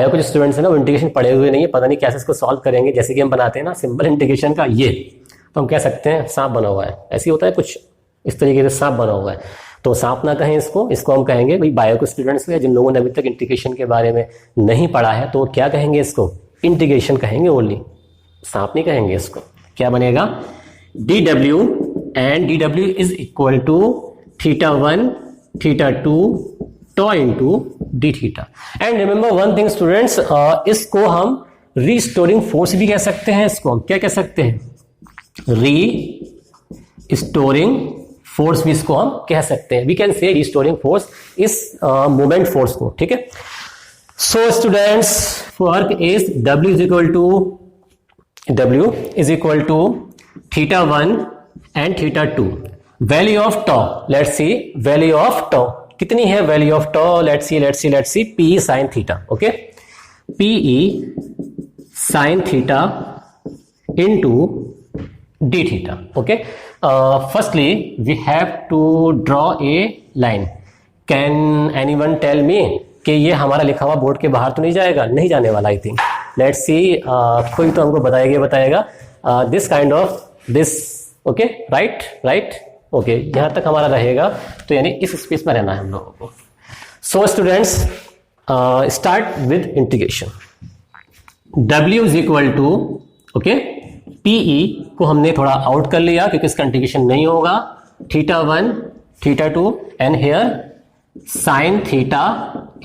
A: के जो स्टूडेंट्स हैं ना वो इंटीग्रेशन पढ़े हुए नहीं है, पता नहीं कैसे इसको सॉल्व करेंगे। जैसे कि हम बनाते हैं ना सिंपल इंटीग्रेशन का, ये तो हम कह सकते हैं सांप बना हुआ है, ऐसे होता है कुछ इस तरीके से सांप बना हुआ है, तो सांप ना कहें इसको हम कहेंगे भाई बायो के स्टूडेंट्स हैं जिन लोगों ने अभी तक इंटीग्रेशन के बारे में नहीं पढ़ा है, तो क्या कहेंगे इसको? इंटीग्रेशन कहेंगे ओनली, सांप नहीं कहेंगे इसको। क्या बनेगा? dw and dw is equal to θ1 θ2 tau into d theta. And remember one thing students, इसको हम रिस्टोरिंग फोर्स भी कह सकते हैं, इसको हम क्या कह सकते हैं? रिस्टोरिंग फोर्स भी इसको हम कह सकते हैं। We can say restoring force इस मोमेंट फोर्स को। ठीक है, so students work is w is equal to θ1 and θ2. Value of tau, let's see value of tau कितनी है? Value of tau let's see PE sin theta. Okay, PE sin theta into d theta. Okay, firstly we have to draw a line. Can anyone tell me कि ये हमारा लिखा हुआ board के बाहर तो नहीं जाएगा? नहीं जाने वाला। आई थिंक लेट्स सी, कोई तो हमको बताएगा this kind of this. Okay, right okay, यहां तक हमारा रहेगा, तो यानी इस स्पेस में रहना है हम लोगों को। So students start with integration. W is equal to, okay, PE को हमने थोड़ा आउट कर लिया क्योंकि इसका इंटीग्रेशन नहीं होगा, theta 1 theta 2 and here sine theta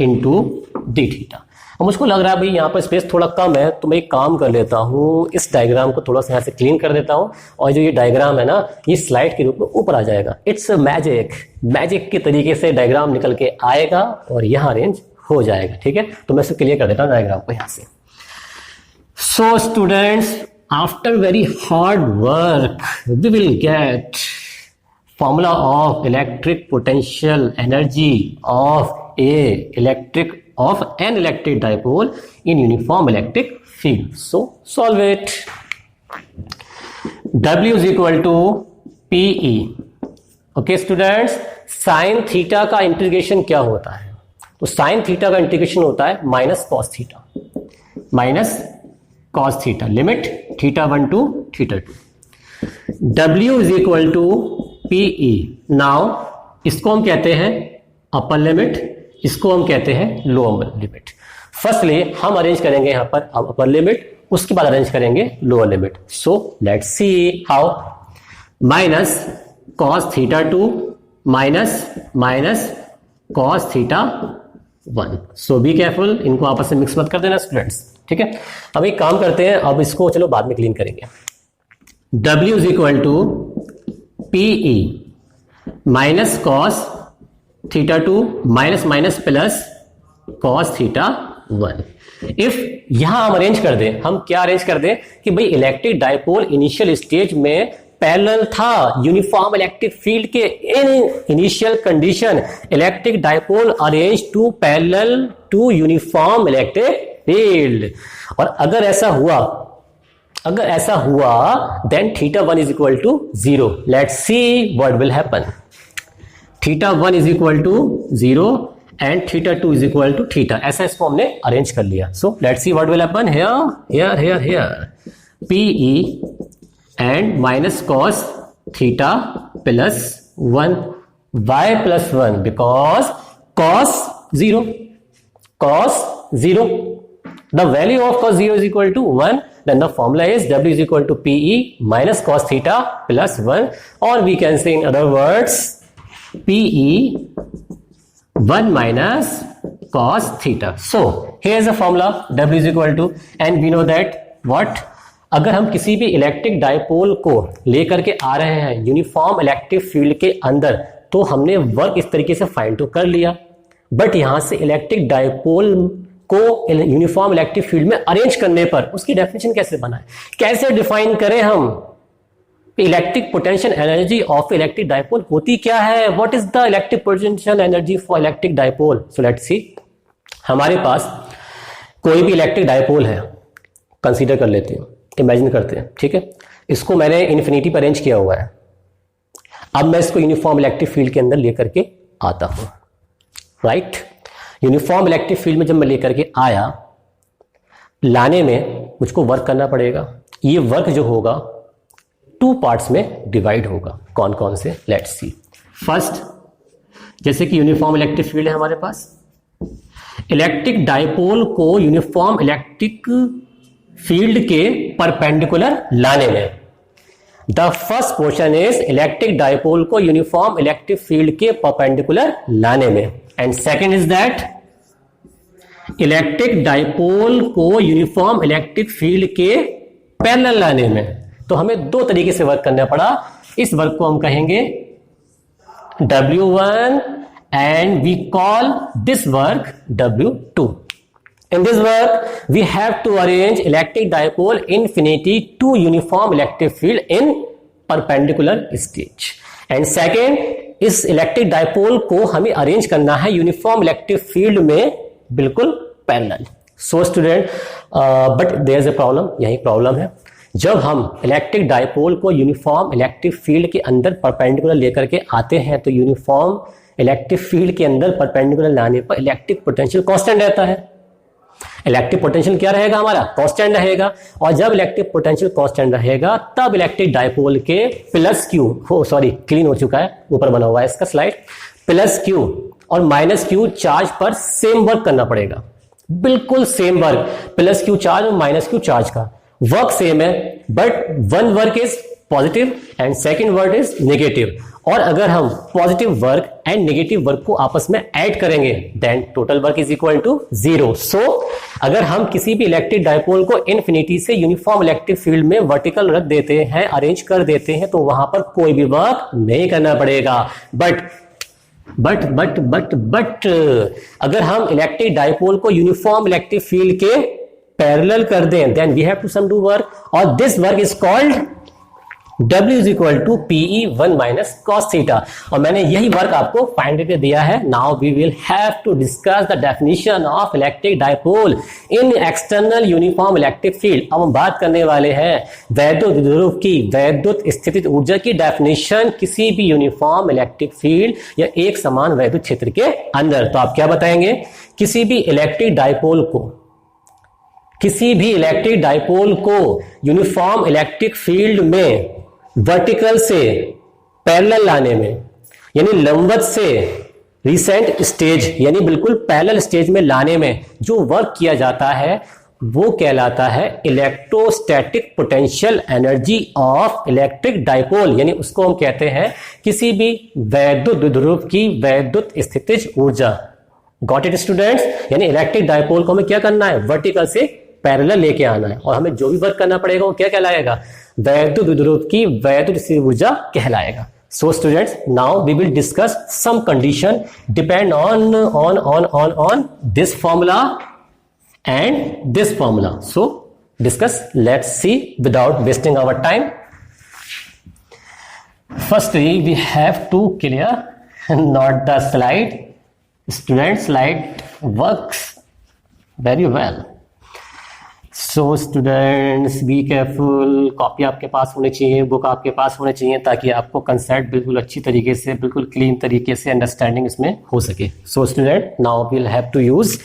A: into d theta. अब मुझको लग रहा है भाई यहाँ पर स्पेस थोड़ा कम है, तो मैं एक काम कर लेता हूँ, इस डायग्राम को थोड़ा सा यहाँ से क्लीन कर देता हूँ और जो ये डायग्राम है ना ये स्लाइड के रूप में ऊपर आ जाएगा। इट्स मैजिक के तरीके से डायग्राम निकल के आएगा और यहाँ अरेंज हो जाएगा। ठीक है, तो मैं इसे क्लियर कर देता हूँ डायग्राम को यहाँ से। So students, after very hard work we will get formula of electric potential energy of an electric dipole in uniform electric field. So solve it. W is equal to PE. Okay students, sin theta का integration क्या होता है? तो sin theta का integration होता है minus cos theta limit theta 1 to theta 2. W is equal to PE. Now इसको हम कहते हैं अपर लिमिट, इसको हम कहते हैं लोअर लिमिट। फर्स्टली हम अरेंज करेंगे यहां पर अपर लिमिट, उसके बाद अरेंज करेंगे lower limit. So let's see how. Minus cos theta 2 minus cos theta 1। So be careful, इनको आपस में मिक्स मत कर देना स्टूडेंट्स। ठीक है, अब एक काम करते हैं, अब इसको चलो बाद में क्लीन करेंगे। W is equal to PE minus cos theta 2 minus plus cos theta 1। If यहां हम अरेंज कर दें, हम क्या अरेंज कर दें कि भाई इलेक्ट्रिक डाइपोल इनिशियल स्टेज में पैरेलल था यूनिफॉर्म इलेक्ट्रिक फील्ड के। In initial condition electric dipole arrange to parallel to uniform electric field. और अगर ऐसा हुआ then theta 1 is equal to 0। Let's see what will happen. Theta 1 is equal to 0 and theta 2 is equal to theta. ऐसा इसको हमने arrange कर लिया। So let's see what will happen here PE and minus cos theta plus 1 y plus 1 because cos 0 the value of cos 0 is equal to 1, then the formula is W is equal to PE minus cos theta plus 1, or we can say in other words PE 1 minus cos theta. So here is the formula W is equal to, and we know that what, अगर हम किसी भी electric dipole को लेकर के आ रहे हैं यूनिफॉर्म इलेक्ट्रिक फील्ड के अंदर, तो हमने वर्क इस तरीके से फाइंड तो कर लिया, बट यहां से इलेक्ट्रिक डाइपोल को यूनिफॉर्म इलेक्ट्रिक फील्ड में अरेंज करने पर उसकी डेफिनेशन कैसे बनाए, कैसे डिफाइन करें हम electric potential energy of electric dipole होती क्या है, what is the electric potential energy for electric dipole. So let's सी, हमारे पास कोई भी इलेक्ट्रिक डाइपोल है, कंसीडर कर लेते हैं, इमेजिन करते हैं। ठीक है, इसको मैंने इन्फिनिटी पर अरेंज किया हुआ है। अब मैं इसको यूनिफॉर्म इलेक्ट्रिक फील्ड के अंदर लेकर के आता हूं, राइट। यूनिफॉर्म इलेक्ट्रिक फील्ड में जब मैं लेकर के आया, लाने में मुझको वर्क करना पड़ेगा। ये वर्क जो होगा 2 पार्ट्स में डिवाइड होगा। कौन कौन से, लेट्स सी। फर्स्ट, जैसे कि यूनिफॉर्म इलेक्ट्रिक फील्ड है हमारे पास, इलेक्ट्रिक डाइपोल को यूनिफॉर्म इलेक्ट्रिक फील्ड के परपेंडिकुलर लाने में, the first portion is electric dipole को यूनिफॉर्म इलेक्ट्रिक फील्ड के परपेंडिकुलर लाने में, and second is that electric dipole को यूनिफॉर्म इलेक्ट्रिक फील्ड के पैरेलल लाने में। तो हमें 2 तरीके से वर्क करना पड़ा। इस वर्क को हम कहेंगे W1 and we call this work W2. In this work we have to arrange electric dipole infinity to uniform electric field in perpendicular stage, and second, इस इलेक्ट्रिक डाइपोल को हमें अरेंज करना है यूनिफॉर्म इलेक्ट्रिक फील्ड में बिल्कुल parallel. So student, but there is a problem, यही problem है। जब हम इलेक्ट्रिक डाइपोल को यूनिफॉर्म इलेक्ट्रिक फील्ड के अंदर परपेंडिकुलर लेकर के आते हैं, तो यूनिफॉर्म इलेक्ट्रिक फील्ड के अंदर परपेंडिकुलर लाने पर इलेक्ट्रिक पोटेंशियल कांस्टेंट रहता है। इलेक्ट्रिक पोटेंशियल क्या रहेगा हमारा, कांस्टेंट रहेगा। और जब इलेक्ट्रिक पोटेंशियल कांस्टेंट रहेगा तब इलेक्ट्रिक डाइपोल के प्लस क्यू, क्लीन हो चुका है, ऊपर बना हुआ है इसका स्लाइड, प्लस क्यू और माइनस क्यू चार्ज पर सेम वर्क करना पड़ेगा, बिल्कुल same work. Plus Q charge और माइनस क्यू चार्ज का वर्क सेम है, but one work is positive and second word is negative. और अगर हम positive work and negative work को आपस में ऐड करेंगे then total work is equal to 0। सो अगर हम किसी भी इलेक्ट्रिक डायपोल को इन्फिनिटी से यूनिफॉर्म इलेक्ट्रिक फील्ड में वर्टिकल रख देते हैं, अरेंज कर देते हैं, तो वहां पर कोई भी वर्क नहीं करना पड़ेगा। बट अगर हम इलेक्ट्रिक डायपोल को यूनिफॉर्म इलेक्ट्रिक फील्ड के पैरेलल कर दें then we have to some do work, और this work is called W is equal to PE1 minus cos theta। और मैंने यही वर्क आपको फाइंड करके दिया है। Now we will have to discuss the definition of electric dipole in external uniform electric field. अब हम बात करने वाले हैं वैद्युत द्विध्रुव की वैद्युत स्थितिज ऊर्जा की डेफिनेशन किसी भी यूनिफॉर्म इलेक्ट्रिक फील्ड या एक समान वैद्युत क्षेत्र के अंदर। तो आप क्या बताएंगे? किसी भी इलेक्ट्रिक डायपोल को यूनिफॉर्म इलेक्ट्रिक फील्ड में वर्टिकल से पैरेलल लाने में, यानी लंबवत से रिसेंट स्टेज यानी बिल्कुल पैरेलल स्टेज में लाने में जो वर्क किया जाता है वो कहलाता है electrostatic potential energy of electric dipole, यानी उसको हम कहते हैं किसी भी वैद्युत द्विध्रुव की वैद्युत स्थितिज ऊर्जा। Got it students? यानी इलेक्ट्रिक डायपोल को हमें क्या करना है? वर्टिकल से पैरेलल लेके आना है, और हमें जो भी वर्क करना पड़ेगा वो क्या कहलाएगा? वैद्युत द्विध्रुव की वैद्युत स्थितिज ऊर्जा कहलाएगा। So students, now we will discuss some condition depend on this formula and this formula. So discuss, let's see without wasting our time. Firstly, we have to clear not the slide. Student, slide works very well. So students, be careful. Copy आपके पास होनी चाहिए, book आपके पास होनी चाहिए, ताकि आपको concept बिल्कुल अच्छी तरीके से, बिल्कुल क्लीन तरीके से अंडरस्टैंडिंग इसमें हो सके। So student, now we'll have to use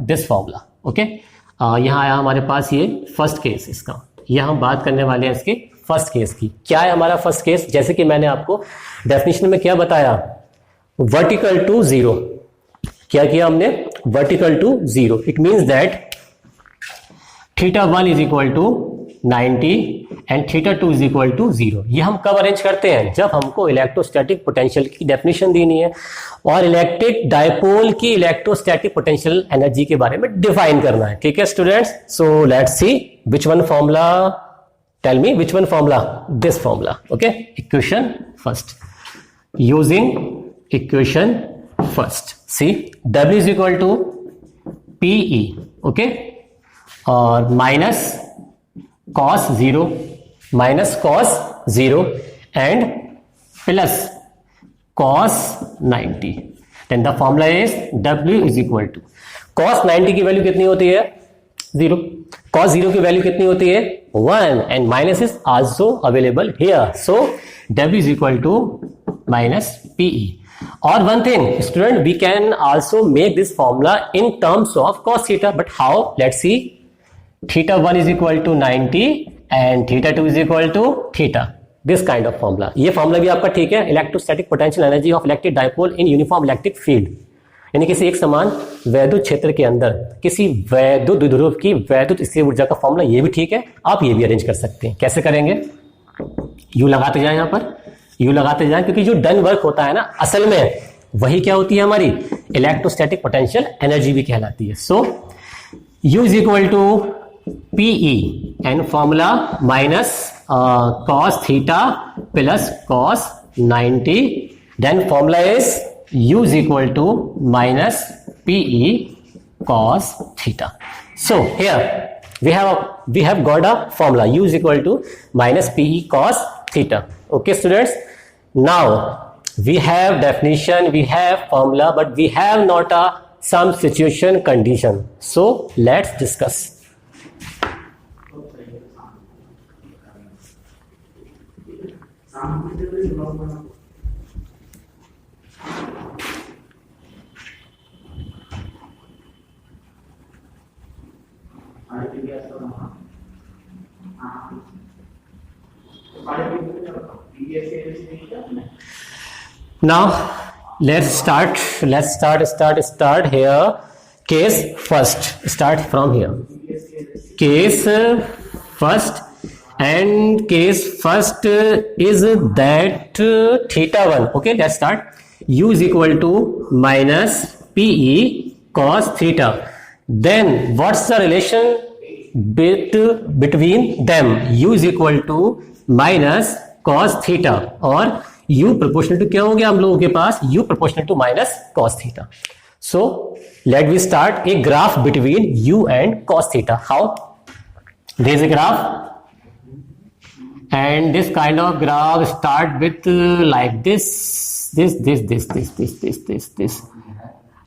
A: this formula. Okay, यहाँ आया हमारे पास ये फर्स्ट केस इसका, यह हम बात करने वाले हैं इसके फर्स्ट केस की। क्या है हमारा फर्स्ट केस? जैसे कि मैंने आपको डेफिनेशन में क्या बताया, वर्टिकल टू जीरो। क्या किया हमने? Vertical to zero. It means that θ1 is equal to 90 and θ2 is equal to 0। ये हम कब अरेंज करते हैं? जब हमको इलेक्ट्रोस्टैटिक पोटेंशियल की डेफिनेशन देनी है और इलेक्ट्रिक डायपोल की इलेक्ट्रोस्टैटिक पोटेंशियल एनर्जी के बारे में डिफाइन करना है। ठीक है students? So let's see which one formula, tell me which one formula? This formula. Okay, equation first, using equation first, see W is equal to PE, okay, और minus cos 0 and plus cos 90, then the formula is W is equal to cos 90 की value कितनी होती है? 0। cos 0 की value कितनी होती है? 1 and minus is also available here, so W is equal to minus PE। और one thing student, we can also make this formula in terms of cos theta, but how? Let's see। θ1 is equal to 90 and θ2 is equal to θ, this kind of formula। ये formula भी आपका ठीक है, electrostatic potential energy of electric dipole in uniform electric field, यानी किसी एक समान वैद्युत क्षेत्र के अंदर किसी वैद्युत द्विध्रुव की वैद्युत स्थितिज ऊर्जा का फॉर्मूला ये भी ठीक है। आप ये भी अरेंज कर सकते हैं। कैसे करेंगे? यू लगाते जाए, यहाँ पर यू लगाते जाए, क्योंकि जो डन वर्क होता है ना, असल में वही क्या होती है हमारी इलेक्ट्रोस्टैटिक पोटेंशियल एनर्जी भी कहलाती है। So U is equal to PE and formula minus cos theta plus cos 90, then formula is U is equal to minus PE cos theta। So here we have got a formula, U is equal to minus PE cos theta। Okay students, now we have definition, we have formula, but we have not a some situation condition, so let's discuss। Now let's start here। Case first, start from here। Case first, and case first is that theta 1. Okay, let's start. U is equal to minus PE cos theta. Then what's the relation between them? U is equal to minus cos theta और U proportional to क्या हो गया हम लोगों के पास? U proportional to minus cos theta. So let me start a graph between U and cos theta. How? There is a graph, and this kind of graph start with like this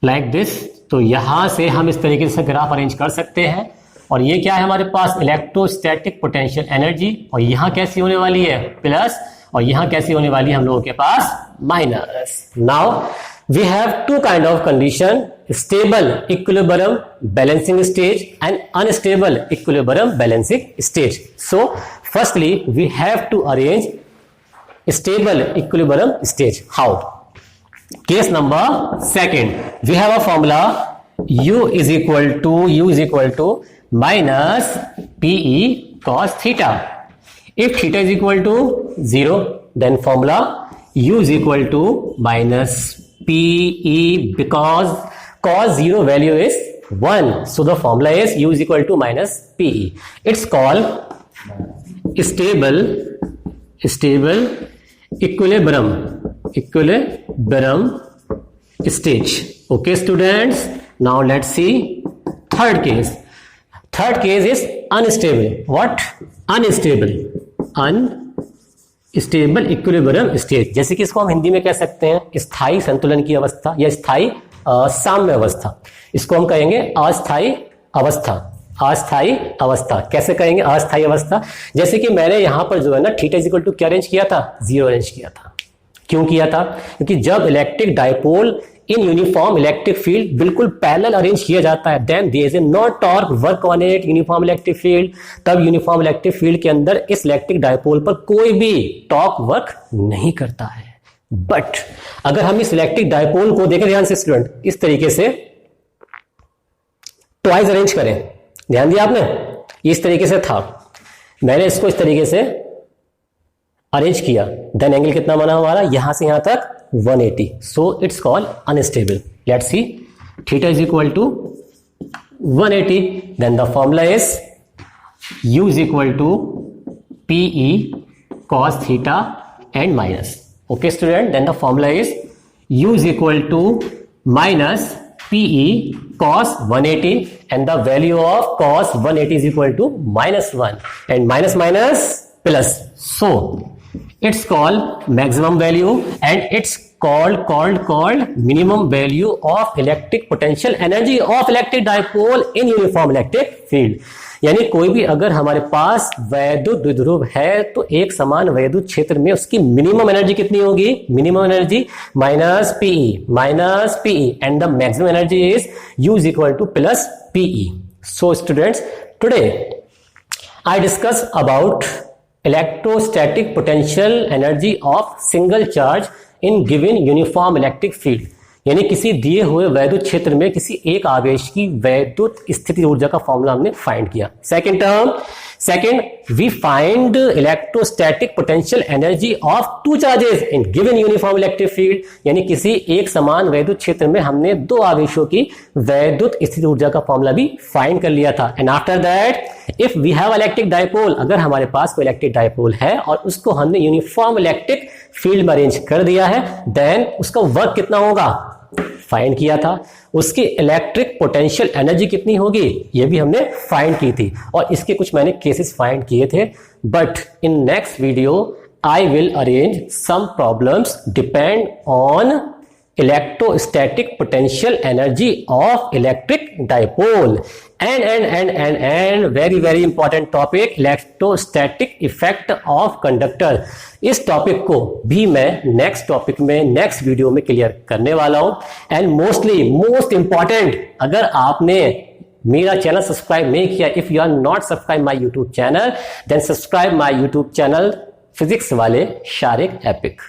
A: like this. तो यहां से हम इस तरीके से graph arrange कर सकते हैं, और ये क्या है हमारे पास? इलेक्ट्रोस्टैटिक पोटेंशियल एनर्जी, और यहां कैसी होने वाली है? प्लस, और यहां कैसी होने वाली है हम लोगों के पास? Minus. Now we have two kind of condition: stable equilibrium balancing stage and unstable equilibrium balancing stage. So firstly we have to arrange stable equilibrium stage. How? Case number second, we have a formula u is equal to minus PE cos theta. If theta is equal to 0, then formula u is equal to minus PE, because cos 0 value is 1, so the formula is u is equal to minus PE. It's called stable equilibrium stage. Okay students, now let's see third case. Third case is unstable. What? Unstable equilibrium state. जैसे कि इसको हम हिंदी में कह सकते हैं स्थायी संतुलन की अवस्था या स्थायी साम्य अवस्था. इसको हम कहेंगे अस्थायी अवस्था. अस्थायी अवस्था कैसे कहेंगे? अस्थायी अवस्था. जैसे कि मैंने यहां पर जो है ना थीटा इज इक्वल टू क्या अरेंज किया था? 0 अरेंज किया था. क्यों किया था? क्योंकि जब electric dipole in uniform electric field बिल्कुल पैरेलल अरेंज किया जाता है, then there is a no torque work on it uniform electric field. तब यूनिफॉर्म इलेक्ट्रिक फील्ड के अंदर इस इलेक्ट्रिक डायपोल पर कोई भी टॉर्क वर्क नहीं करता है. बट अगर हम इस इलेक्ट्रिक डायपोल को देखें ध्यान से स्टूडेंट, इस तरीके से ट्वाइस अरेंज करें, ध्यान दिया आपने, इस तरीके से था, मैंने इसको इस तरीके से अरेंज किया, देन एंगल कितना बना हमारा? यहां से यहां तक 180. So it's called unstable. Let's see. Theta is equal to 180. Then the formula is u is equal to PE cos theta and minus. Okay student, then the formula is u is equal to minus PE cos 180, and the value of cos 180 is equal to minus 1, and minus plus. So it's called maximum value, and it's called minimum value of electric potential energy of electric dipole in uniform electric field. यानी कोई भी अगर हमारे पास वैद्युत द्विध्रुव है तो एक समान वैद्युत क्षेत्र में उसकी मिनिमम एनर्जी कितनी होगी? Minimum energy minus PE and the maximum energy is u is equal to plus PE. So students, today I discuss about electrostatic potential energy of single charge in given uniform electric field. यानी किसी दिए हुए वैद्युत क्षेत्र में किसी एक आवेश की वैद्युत स्थिति ऊर्जा का फॉर्मूला हमने फाइंड किया. Second we find electrostatic potential energy of two charges in given uniform electric field. यानी किसी एक समान वैद्युत क्षेत्र में हमने दो आवेशों की वैद्युत स्थिति ऊर्जा का फॉर्मूला भी फाइंड कर लिया था. And after that if we have electric dipole, अगर हमारे पास कोई इलेक्ट्रिक डायपोल है और उसको हमने यूनिफॉर्म इलेक्ट्रिक फील्ड में अरेंज कर दिया है, देन उसका वर्क कितना होगा फाइंड किया था. उसकी इलेक्ट्रिक पोटेंशियल एनर्जी कितनी होगी ये भी हमने फाइंड की थी, और इसके कुछ मैंने केसेस फाइंड किए थे. But in next video I will arrange some problems depend on electrostatic potential energy of electric dipole and very important topic, electrostatic effect of conductor. इस टॉपिक को भी मैं नेक्स्ट टॉपिक में नेक्स्ट वीडियो में clear करने वाला हूं. And most important, अगर आपने मेरा चैनल सब्सक्राइब नहीं किया, if you are not subscribe my YouTube channel, then subscribe my YouTube channel physics वाले शारिक एपिक.